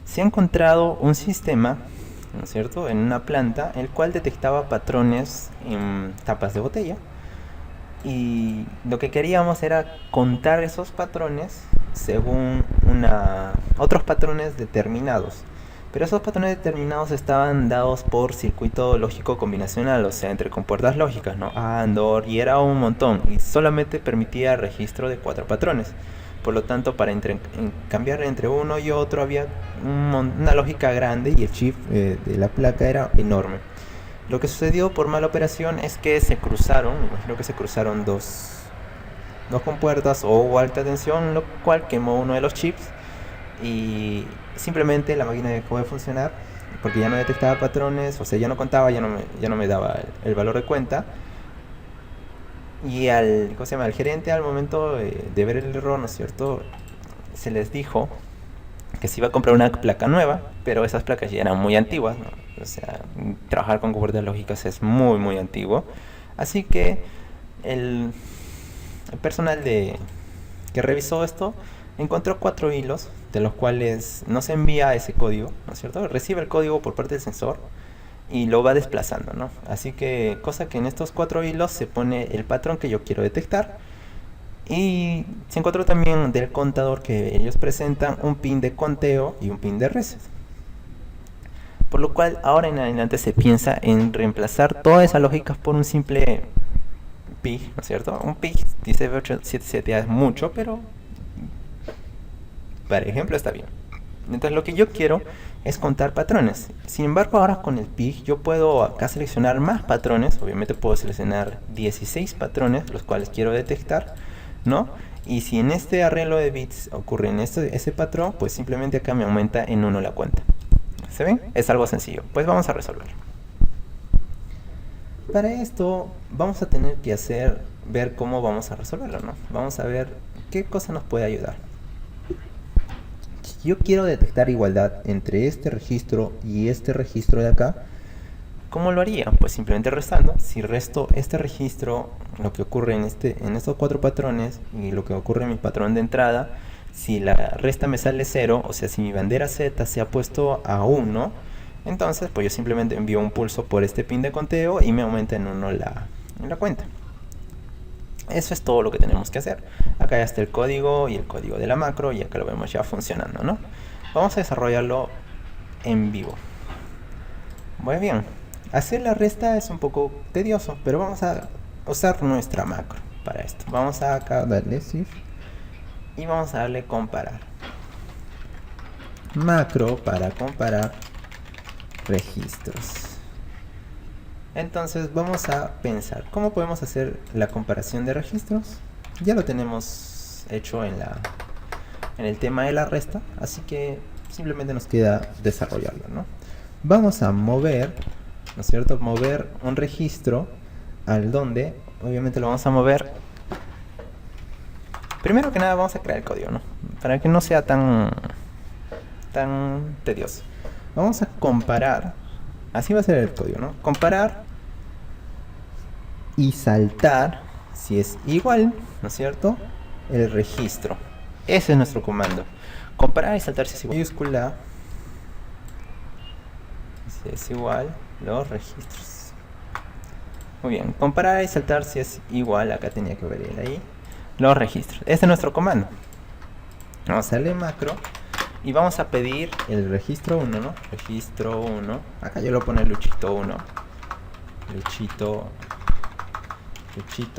Se ha encontrado un sistema, ¿no es cierto?, en una planta, el cual detectaba patrones en tapas de botella, y lo que queríamos era contar esos patrones según otros patrones determinados. Pero esos patrones determinados estaban dados por circuito lógico combinacional, o sea, entre compuertas lógicas, ¿no? AND, OR, y era un montón, y solamente permitía registro de 4 patrones. Por lo tanto, para cambiar entre uno y otro había una lógica grande, y el chip de la placa era enorme. Lo que sucedió por mala operación es que se cruzaron, imagino que se cruzaron dos compuertas o hubo alta tensión, lo cual quemó uno de los chips, y simplemente la máquina dejó de funcionar porque ya no detectaba patrones, o sea, ya no contaba, ya no me daba el valor de cuenta. Y al gerente, al momento de ver el error, ¿no es cierto?, se les dijo que se iba a comprar una placa nueva, pero esas placas ya eran muy antiguas, ¿no? O sea, trabajar con compuertas lógicas es muy, muy antiguo. Así que el personal que revisó esto encontró 4 hilos, de los cuales no se envía ese código, ¿no es cierto? Recibe el código por parte del sensor y lo va desplazando, ¿no? Así que, cosa que en estos 4 hilos se pone el patrón que yo quiero detectar. Y se encontró también del contador que ellos presentan un pin de conteo y un pin de reset. Por lo cual, ahora en adelante se piensa en reemplazar todas esas lógicas por un simple PIG, ¿no es cierto? Un PIG 19877 es mucho, pero para ejemplo está bien. Entonces lo que yo quiero es contar patrones. Sin embargo, ahora con el PIG yo puedo acá seleccionar más patrones. Obviamente puedo seleccionar 16 patrones, los cuales quiero detectar, ¿no? Y si en este arreglo de bits ocurre en ese patrón, pues simplemente acá me aumenta en 1 la cuenta. ¿Se ven? Es algo sencillo. Pues vamos a resolverlo. Para esto vamos a tener que ver cómo vamos a resolverlo, ¿no? Vamos a ver qué cosa nos puede ayudar. Si yo quiero detectar igualdad entre este registro y este registro de acá, ¿cómo lo haría? Pues simplemente restando. Si resto este registro, lo que ocurre en estos 4 patrones, y lo que ocurre en mi patrón de entrada, si la resta me sale 0, o sea, si mi bandera Z se ha puesto a 1, entonces pues yo simplemente envío un pulso por este pin de conteo y me aumenta en 1 la cuenta. Eso es todo lo que tenemos que hacer. Acá ya está el código y el código de la macro, y acá lo vemos ya funcionando, ¿no? Vamos a desarrollarlo en vivo. Muy bien. Hacer la resta es un poco tedioso, pero vamos a usar nuestra macro. para esto. Vamos a acá darle shift y vamos a darle comparar. Macro para comparar registros. Entonces vamos a pensar cómo podemos hacer la comparación de registros. Ya lo tenemos hecho en el tema de la resta, así que simplemente nos queda desarrollarlo, ¿no? Vamos a mover, ¿no es cierto? Mover un registro al donde, obviamente lo vamos a mover. Primero que nada vamos a crear el código, ¿no? Para que no sea tan tedioso. Vamos a comparar, así va a ser el código, ¿no? Comparar y saltar, si es igual, ¿no es cierto?, el registro. Ese es nuestro comando. Comparar y saltar si es igual. Mayúscula, si es igual, los registros. Muy bien, comparar y saltar si es igual, acá tenía que ver ahí, los registros. Este es nuestro comando. Vamos a darle macro y vamos a pedir el registro 1, ¿no? Registro 1. Acá yo lo pongo Luchito 1. Luchito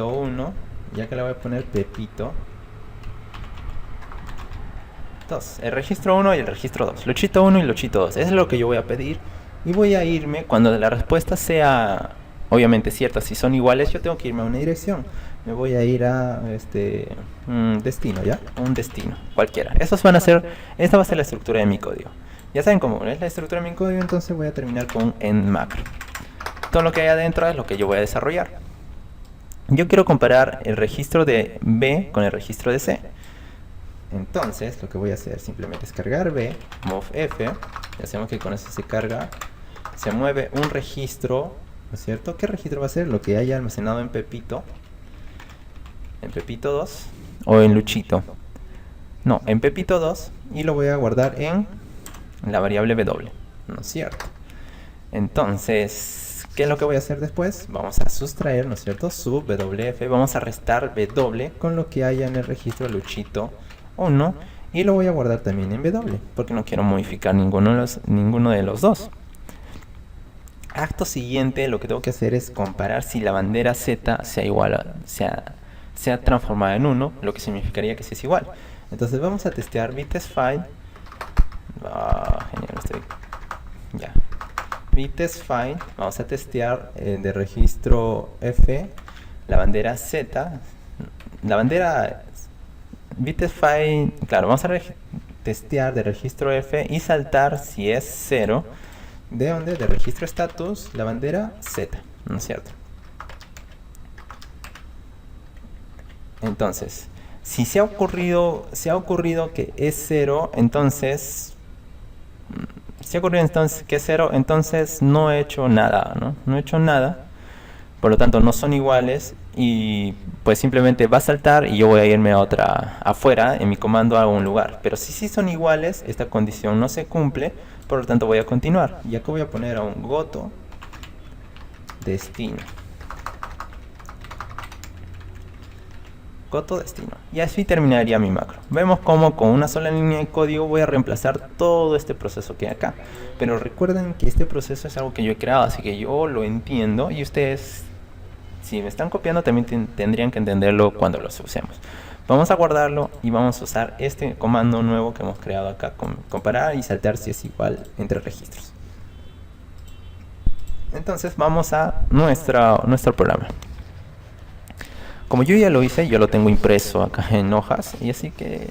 1. Y acá le voy a poner Pepito 2. El registro 1 y el registro 2. Luchito 1 y Luchito 2. Eso es lo que yo voy a pedir. Y voy a irme, cuando la respuesta sea obviamente cierta, si son iguales, yo tengo que irme a una dirección. Me voy a ir a destino, ¿ya? Un destino, cualquiera. Esta va a ser la estructura de mi código. Ya saben cómo es la estructura de mi código, entonces voy a terminar con end macro. Todo lo que hay adentro es lo que yo voy a desarrollar. Yo quiero comparar el registro de B con el registro de C. Entonces, lo que voy a hacer simplemente es cargar B, move F. Ya sabemos que con eso se carga, se mueve un registro, ¿no es cierto? ¿Qué registro va a ser? Lo que haya almacenado en Pepito 2 o en Luchito. No, en Pepito 2, y lo voy a guardar en la variable W, ¿no es cierto? Entonces, ¿qué es lo que voy a hacer después? Vamos a sustraer, ¿no es cierto? Sub WF, vamos a restar W con lo que haya en el registro Luchito 1 y lo voy a guardar también en W porque no quiero modificar ninguno de los dos. Acto siguiente, lo que tengo que hacer es comparar si la bandera Z sea igual sea transformada en 1, lo que significaría que sí es igual. Entonces vamos a testear BitTestFile. Genial, ya. BitTestFile, vamos a testear de registro F la bandera Z, la bandera BitTestFile, claro, vamos a testear de registro F y saltar si es 0 de donde de registro status la bandera Z, ¿no es cierto? Entonces, si se ha ocurrido que es 0, entonces si ha ocurrido entonces que es 0, entonces no he hecho nada, ¿no? No he hecho nada, por lo tanto no son iguales y pues simplemente va a saltar y yo voy a irme a afuera en mi comando a un lugar. Pero si sí son iguales, esta condición no se cumple, por lo tanto voy a continuar. Y acá voy a poner a un goto destino. Goto destino. Y así terminaría mi macro. Vemos cómo con una sola línea de código voy a reemplazar todo este proceso que hay acá. Pero recuerden que este proceso es algo que yo he creado, así que yo lo entiendo y ustedes, si me están copiando, también tendrían que entenderlo cuando lo usemos. Vamos a guardarlo y vamos a usar este comando nuevo que hemos creado acá, comparar y saltar si es igual entre registros. Entonces vamos a nuestro programa. Como yo ya lo hice, yo lo tengo impreso acá en hojas, y así que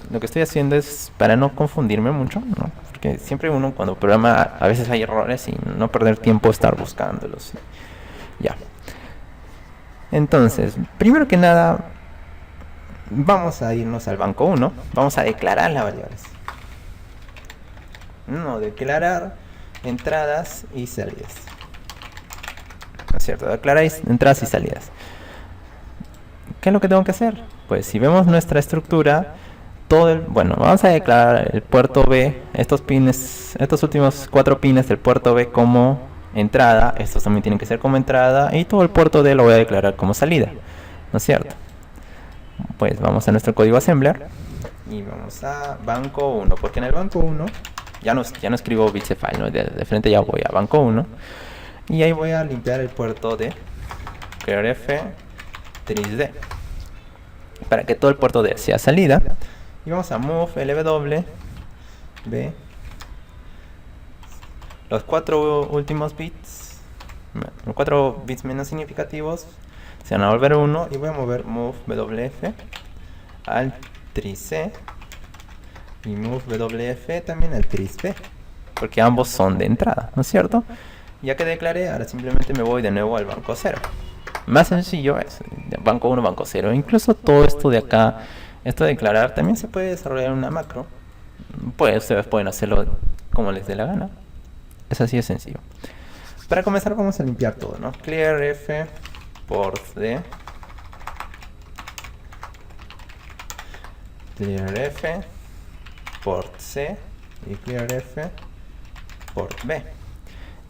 lo que estoy haciendo es, para no confundirme mucho, ¿no? Porque siempre uno cuando programa a veces hay errores y no perder tiempo estar buscándolos. Ya. Entonces, primero que nada, vamos a irnos al banco 1, vamos a declarar las variables. No, declarar entradas y salidas. ¿No es cierto? Declarar entradas y salidas. ¿Qué es lo que tengo que hacer? Pues si vemos nuestra estructura, bueno, vamos a declarar el puerto B, estos últimos 4 pines del puerto B como entrada, estos también tienen que ser como entrada, y todo el puerto D lo voy a declarar como salida, ¿no es cierto? Pues vamos a nuestro código assembler y vamos a banco 1, porque en el banco 1 ya no escribo BitTestFile, ¿no? De frente ya voy a banco 1 y ahí voy a limpiar el puerto D, crear F 3D. para que todo el puerto D sea salida. Y vamos a move LW B, los 4 últimos bits, los 4 bits menos significativos se van a volver 1, y voy a mover move WF al tris C y move WF también al tris B, porque ambos son de entrada, ¿no es cierto? Ya que declaré, ahora simplemente me voy de nuevo al banco 0. Más sencillo es banco 1, banco 0. Incluso todo esto de acá, esto de declarar, también se puede desarrollar en una macro. Pues ustedes pueden hacerlo como les dé la gana. Es así de sencillo. Para comenzar vamos a limpiar todo, ¿no? Clear F port D, clear F port C y clear F port B.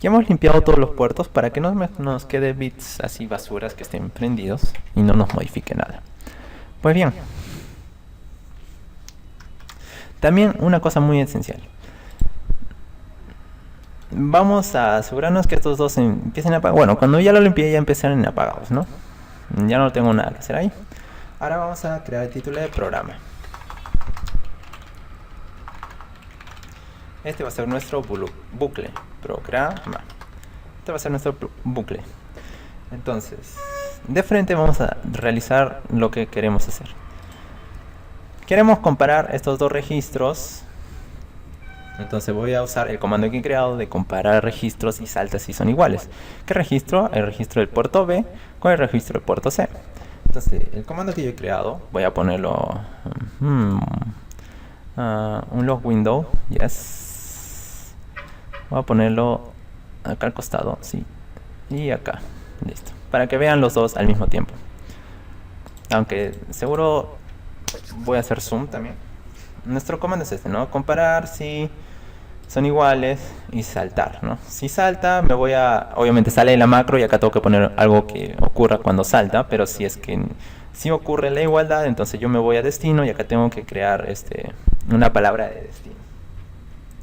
Ya hemos limpiado todos los puertos para que no nos quede bits así basuras que estén prendidos y no nos modifique nada. Pues bien, también una cosa muy esencial. Vamos a asegurarnos que estos dos empiecen a apagar. Bueno, cuando ya lo limpié ya empezaron apagados, ¿no? Ya no tengo nada que hacer ahí. Ahora vamos a crear el título de programa. Este va a ser nuestro bucle. Programa. Este va a ser nuestro bucle. Entonces, de frente vamos a realizar lo que queremos hacer. Queremos comparar estos dos registros. Entonces voy a usar el comando que he creado de comparar registros y salta si son iguales. ¿Qué registro? El registro del puerto B con el registro del puerto C. Entonces, el comando que yo he creado, voy a ponerlo un log window, yes. Voy a ponerlo acá al costado, sí. Y acá, listo. Para que vean los dos al mismo tiempo. Aunque seguro voy a hacer zoom también. Nuestro comando es este, ¿no? Comparar si son iguales y saltar, ¿no? Si salta, me voy a... Obviamente sale de la macro y acá tengo que poner algo que ocurra cuando salta, pero si es que si ocurre la igualdad, entonces yo me voy a destino y acá tengo que crear una palabra de destino.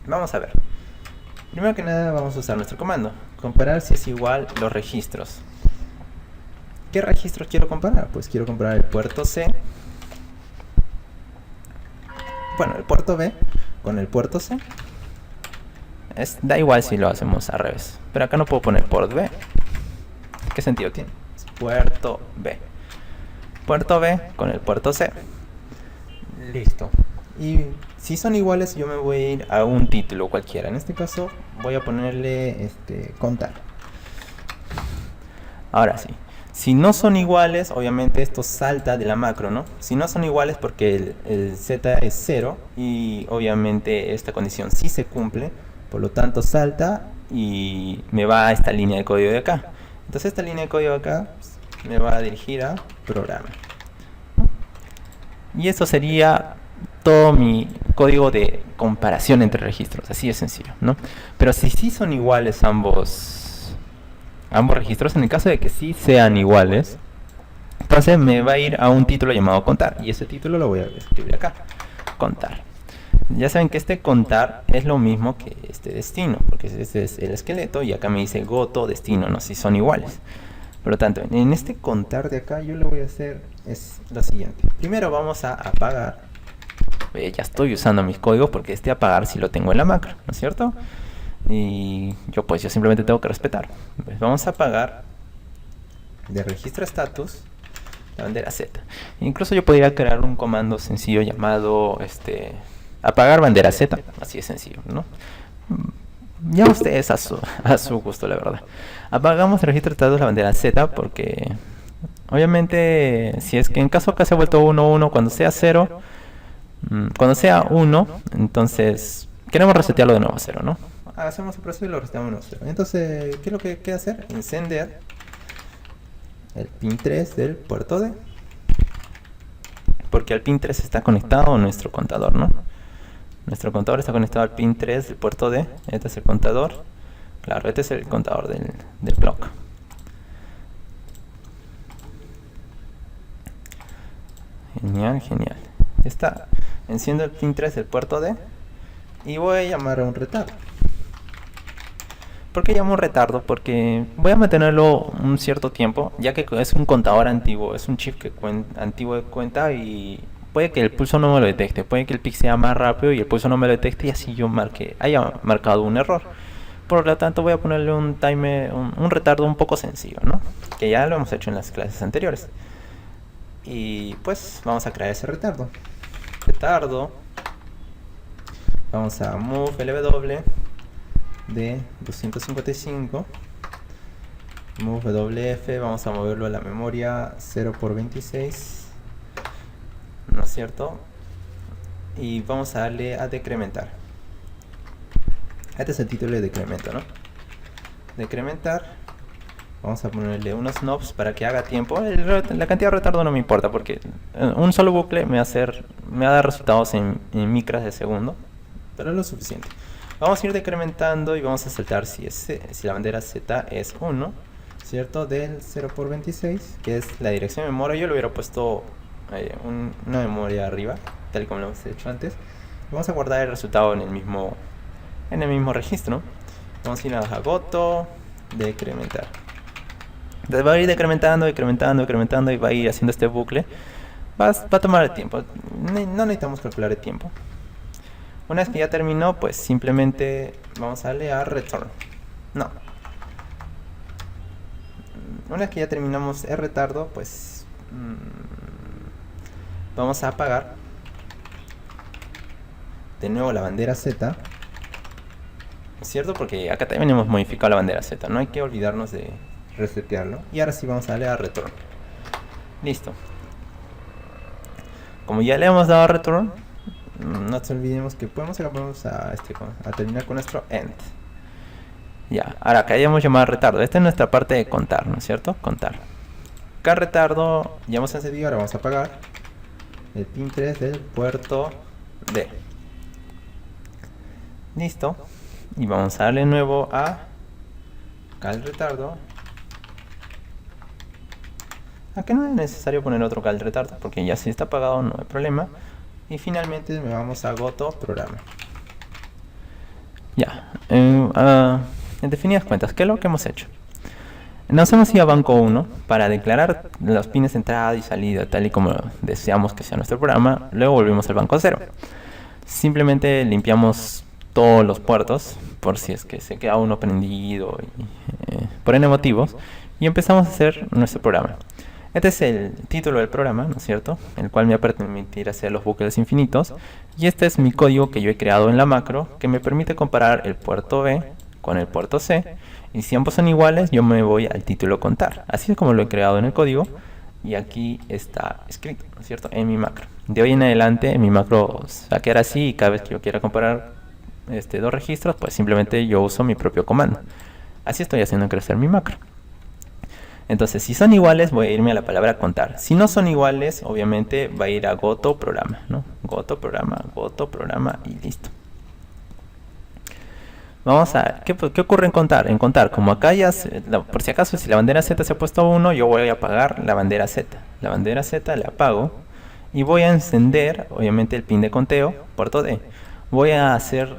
Vamos a ver. Primero que nada vamos a usar nuestro comando. Comparar si es igual los registros. ¿Qué registros quiero comparar? Pues quiero comparar el puerto C. Bueno, el puerto B con el puerto C. Da igual si lo hacemos al revés. Pero acá no puedo poner port B. ¿Qué sentido tiene? Es puerto B. Puerto B con el puerto C. Listo. Y si son iguales, yo me voy a ir a un título cualquiera. En este caso voy a ponerle contar. Ahora sí. Si no son iguales, obviamente esto salta de la macro, ¿no? Si no son iguales porque el Z es 0 y obviamente esta condición sí se cumple, por lo tanto salta y me va a esta línea de código de acá. Entonces esta línea de código de acá me va a dirigir a programa. Y eso sería todo mi código de comparación entre registros, así de sencillo, ¿no? Pero si sí son iguales ambos registros, en el caso de que sí sean iguales, entonces me va a ir a un título llamado contar, y ese título lo voy a escribir acá, contar. Ya saben que contar es lo mismo que destino, porque este es el esqueleto y acá me dice goto destino, no si son iguales. Por lo tanto, en contar de acá yo lo voy a hacer es lo siguiente. Primero vamos a apagar. Ya estoy usando mis códigos porque apagar si lo tengo en la macro, ¿no es cierto? Y yo simplemente tengo que respetar. Pues vamos a apagar de registro status la bandera Z. Incluso yo podría crear un comando sencillo llamado apagar bandera Z, así de sencillo, ¿no? Ya ustedes a su gusto, la verdad. Apagamos el registro status la bandera Z porque obviamente si es que en caso acá se ha vuelto 1, 1, cuando sea 0, cuando sea 1, entonces queremos resetearlo de nuevo a 0, ¿no? Hacemos el proceso y lo reseteamos a 0. Entonces, ¿qué es lo que queda hacer? Encender el pin 3 del puerto D. Porque al pin 3 está conectado nuestro contador, ¿no? Nuestro contador está conectado al pin 3 del puerto D. Este es el contador. Claro, este es el contador del clock. Genial, genial. Está. Enciendo el pin 3 del puerto D y voy a llamar a un retardo. ¿Por qué llamo retardo? Porque voy a mantenerlo un cierto tiempo, ya que es un contador antiguo, es un chip que antiguo de cuenta y puede que el pulso no me lo detecte, puede que el pic sea más rápido y el pulso no me lo detecte y así yo haya marcado un error. Por lo tanto voy a ponerle un timer, un retardo un poco sencillo, ¿no? Que ya lo hemos hecho en las clases anteriores. Y pues vamos a crear ese retardo. Vamos a move LW de 255. Move WF, vamos a moverlo a la memoria 0 por 26, ¿no es cierto? Y vamos a darle a decrementar. Este es el título de decremento, ¿no? Decrementar. Vamos a ponerle unos knobs para que haga tiempo. La cantidad de retardo no me importa porque un solo bucle me va a dar resultados en micras de segundo, pero es lo suficiente. Vamos a ir decrementando y vamos a saltar si la bandera Z es 1, ¿cierto? Del 0 por 26, que es la dirección de memoria. Yo le hubiera puesto una memoria arriba, tal como lo hemos hecho antes. Vamos a guardar el resultado en el mismo registro. Vamos a ir a Goto, decrementar. Entonces va a ir decrementando y va a ir haciendo este bucle. Va a tomar el tiempo. No necesitamos calcular el tiempo. Una vez que ya terminó, pues simplemente vamos a darle a return. No. Una vez que ya terminamos el retardo, pues vamos a apagar de nuevo la bandera Z. ¿Es cierto? Porque acá también hemos modificado la bandera Z. No hay que olvidarnos de resetearlo. Y ahora sí vamos a darle a return. Listo. Como ya le hemos dado a return, no nos olvidemos que vamos a terminar con nuestro end. Ya, ahora acá ya hemos llamado a retardo. Esta es nuestra parte de contar, ¿no es cierto? Contar. Acá retardo ya hemos encendido. Ahora vamos a apagar el pin 3 del puerto D. Listo. Y vamos a darle de nuevo a cal retardo. Acá no es necesario poner otro cal retardo porque ya si está apagado no hay problema. Y finalmente me vamos a Goto programa. Ya. En definidas cuentas, ¿qué es lo que hemos hecho? Nos hemos ido a banco 1 para declarar los pines de entrada y salida tal y como deseamos que sea nuestro programa. Luego volvimos al banco 0. Simplemente limpiamos todos los puertos por si es que se queda uno prendido por N motivos, y empezamos a hacer nuestro programa. Este es el título del programa, ¿no es cierto? El cual me va a permitir hacer los bucles infinitos. Y este es mi código que yo he creado en la macro, que me permite comparar el puerto B con el puerto C. Y si ambos son iguales, yo me voy al título contar. Así es como lo he creado en el código. Y aquí está escrito, ¿no es cierto? En mi macro. De hoy en adelante, mi macro va a quedar así. Y cada vez que yo quiera comparar dos registros, pues simplemente yo uso mi propio comando. Así estoy haciendo crecer mi macro. Entonces, si son iguales, voy a irme a la palabra contar. Si no son iguales, obviamente va a ir a Goto programa, ¿no? Goto programa y listo. Vamos a ver, ¿qué ocurre en contar? En contar, como acá ya, por si acaso, si la bandera Z se ha puesto a 1, yo voy a apagar la bandera Z. La bandera Z la apago y voy a encender, obviamente, el pin de conteo, puerto D. Voy a hacer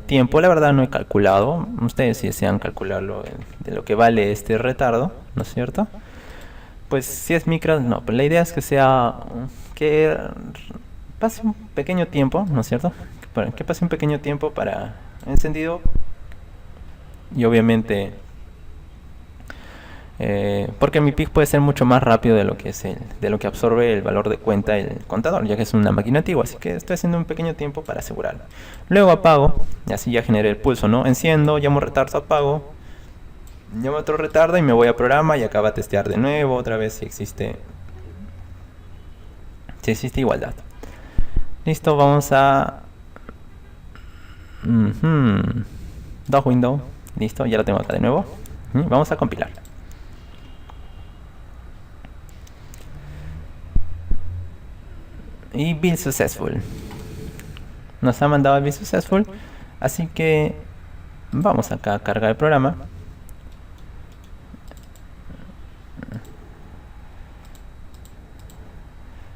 tiempo, la verdad no he calculado. Ustedes si desean calcularlo de lo que vale este retardo, ¿no es cierto? Pues si es micro, no, pero la idea es que que pase un pequeño tiempo, ¿no es cierto? Que pase un pequeño tiempo para encendido. Y obviamente porque mi pic puede ser mucho más rápido de lo que absorbe el valor de cuenta el contador, ya que es una máquina antigua, así que estoy haciendo un pequeño tiempo para asegurarlo. Luego apago, y así ya generé el pulso, ¿no? Enciendo, llamo retardo, apago, llamo otro retardo y me voy a programa y acaba a testear de nuevo, otra vez si existe igualdad. Listo, vamos a dos window, listo, ya lo tengo acá de nuevo. Vamos a compilar. Y build successful. Nos ha mandado el build successful. Así que vamos acá a cargar el programa.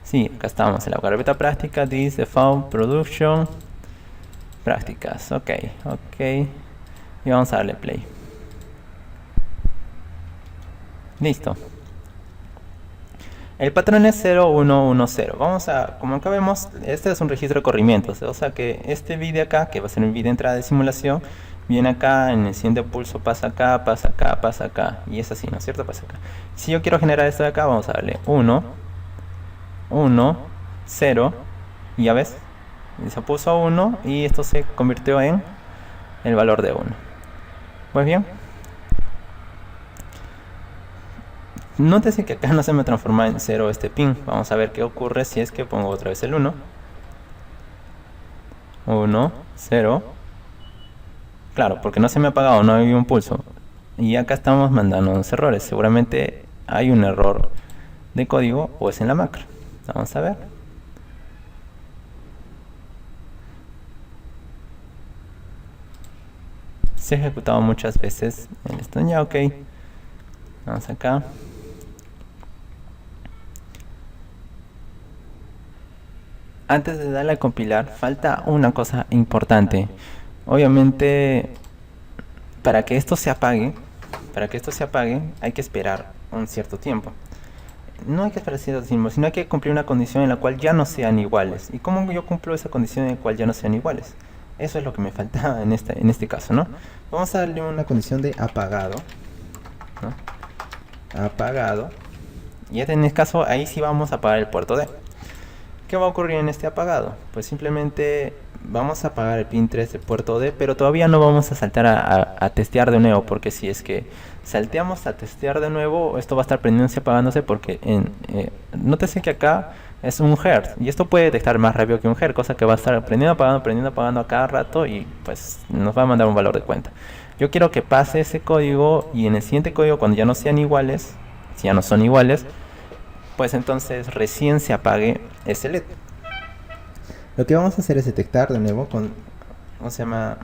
Sí, acá estamos en la carpeta práctica. This default production prácticas. Ok. Y vamos a darle play. Listo. El patrón es 0110. Vamos a, como acá vemos, este es un registro de corrimientos. O sea que este bit de acá, que va a ser un bit de entrada de simulación, viene acá, en el siguiente pulso pasa acá, pasa acá, pasa acá. Y es así, ¿no es cierto? Pasa acá. Si yo quiero generar esto de acá, vamos a darle 1, 1, 0. Y ya ves, se puso 1 y esto se convirtió en el valor de 1. Pues bien. Nótese que acá no se me transforma en 0 este pin. Vamos a ver qué ocurre si es que pongo otra vez el 1. 1, 0. Claro, porque no se me ha apagado, no hay un pulso. Y acá estamos mandando unos errores. Seguramente hay un error de código o es en la macro. Vamos a ver. Se ha ejecutado muchas veces el stone ya, ok. Vamos acá. Antes de darle a compilar, falta una cosa importante. Obviamente, para que esto se apague, hay que esperar un cierto tiempo. No hay que esperar cierto tiempo, sino hay que cumplir una condición en la cual ya no sean iguales. ¿Y cómo yo cumplo esa condición en la cual ya no sean iguales? Eso es lo que me falta en este caso, ¿no? Vamos a darle una condición de apagado, ¿no? Apagado. Y en este caso, ahí sí vamos a apagar el puerto D. ¿Qué va a ocurrir en este apagado? Pues simplemente vamos a apagar el pin 3 del puerto D, pero todavía no vamos a saltar a testear de nuevo, porque si es que salteamos a testear de nuevo, esto va a estar prendiéndose y apagándose, porque nótese que acá es un hertz, y esto puede detectar más rápido que un hertz, cosa que va a estar prendiendo, apagando a cada rato, y pues nos va a mandar un valor de cuenta. Yo quiero que pase ese código, y en el siguiente código, cuando ya no sean iguales, si ya no son iguales, pues entonces recién se apague ese LED. Lo que vamos a hacer es detectar de nuevo con, ¿cómo se llama?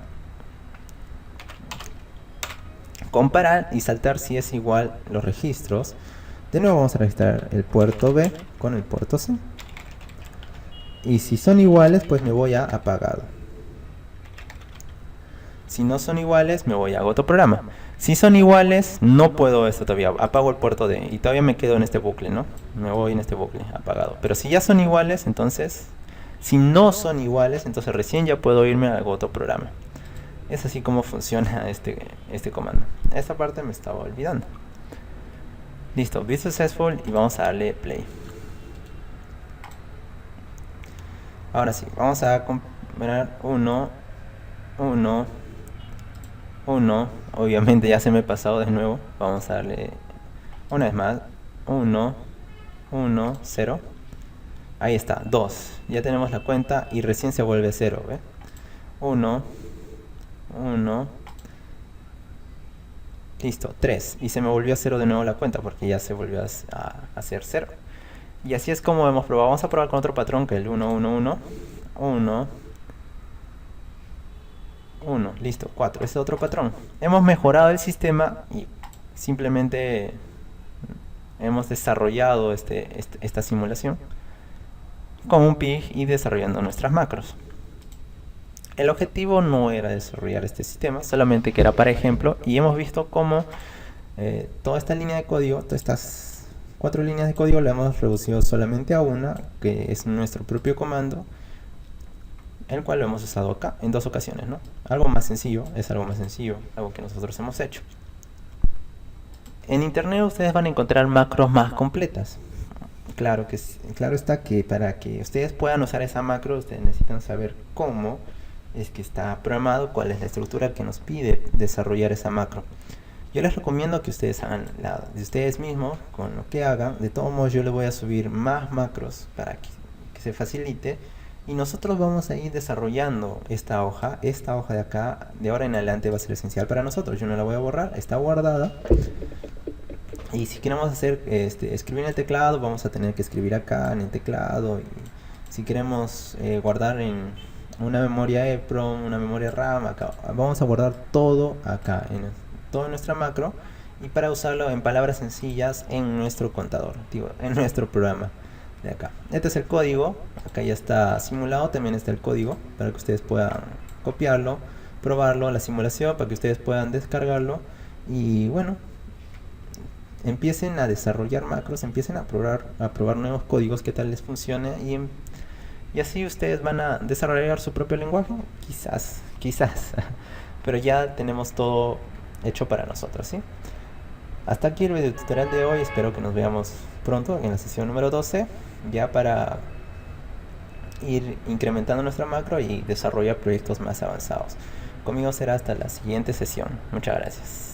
Comparar y saltar si es igual los registros. De nuevo vamos a registrar el puerto B con el puerto C. Y si son iguales, pues me voy a apagado. Si no son iguales, me voy a otro programa. Si son iguales, no puedo esto todavía. Apago el puerto D y todavía me quedo en este bucle, ¿no? Me voy en este bucle apagado. Pero si ya son iguales, entonces... Si no son iguales, entonces recién ya puedo irme a otro programa. Es así como funciona este comando. Esta parte me estaba olvidando. Listo, be successful y vamos a darle play. Ahora sí, vamos a comparar 1, 1, 1. Obviamente ya se me ha pasado de nuevo. Vamos a darle una vez más. 1, 1, 0. Ahí está, 2. Ya tenemos la cuenta y recién se vuelve 0, ¿ve? 1, 1. Listo, 3. Y se me volvió a 0 de nuevo la cuenta porque ya se volvió a hacer 0. Y así es como hemos probado. Vamos a probar con otro patrón que el 1, 1, 1. 1. 1. Listo, 4. Ese es otro patrón. Hemos mejorado el sistema y simplemente hemos desarrollado esta simulación con un pig y desarrollando nuestras macros. El objetivo no era desarrollar este sistema, solamente que era para ejemplo, y hemos visto cómo toda esta línea de código, todas estas 4 líneas de código la hemos reducido solamente a una, que es nuestro propio comando, el cual lo hemos usado acá en 2 ocasiones, ¿no? Algo más sencillo, algo que nosotros hemos hecho. En internet ustedes van a encontrar macros más completas. Claro está que para que ustedes puedan usar esa macro, ustedes necesitan saber cómo es que está programado, cuál es la estructura que nos pide desarrollar esa macro. Yo les recomiendo que ustedes hagan de ustedes mismos con lo que hagan. De todos modos, yo les voy a subir más macros para que se facilite. Y nosotros vamos a ir desarrollando esta hoja de acá. De ahora en adelante va a ser esencial para nosotros. Yo no la voy a borrar, está guardada. Y si queremos hacer escribir en el teclado, vamos a tener que escribir acá en el teclado. Y si queremos guardar en una memoria EEPROM, una memoria RAM, acá vamos a guardar todo acá, toda nuestra macro, y para usarlo en palabras sencillas en nuestro contador, digo, en nuestro programa de acá. Este es el código, acá ya está simulado, también está el código para que ustedes puedan copiarlo, probarlo, la simulación para que ustedes puedan descargarlo. Y bueno, empiecen a desarrollar macros, empiecen a probar nuevos códigos, qué tal les funciona y así ustedes van a desarrollar su propio lenguaje, quizás, quizás, pero ya tenemos todo hecho para nosotros, ¿sí? Hasta aquí el video tutorial de hoy, espero que nos veamos pronto en la sesión número 12, ya para ir incrementando nuestra macro y desarrollar proyectos más avanzados. Conmigo será hasta la siguiente sesión. Muchas gracias.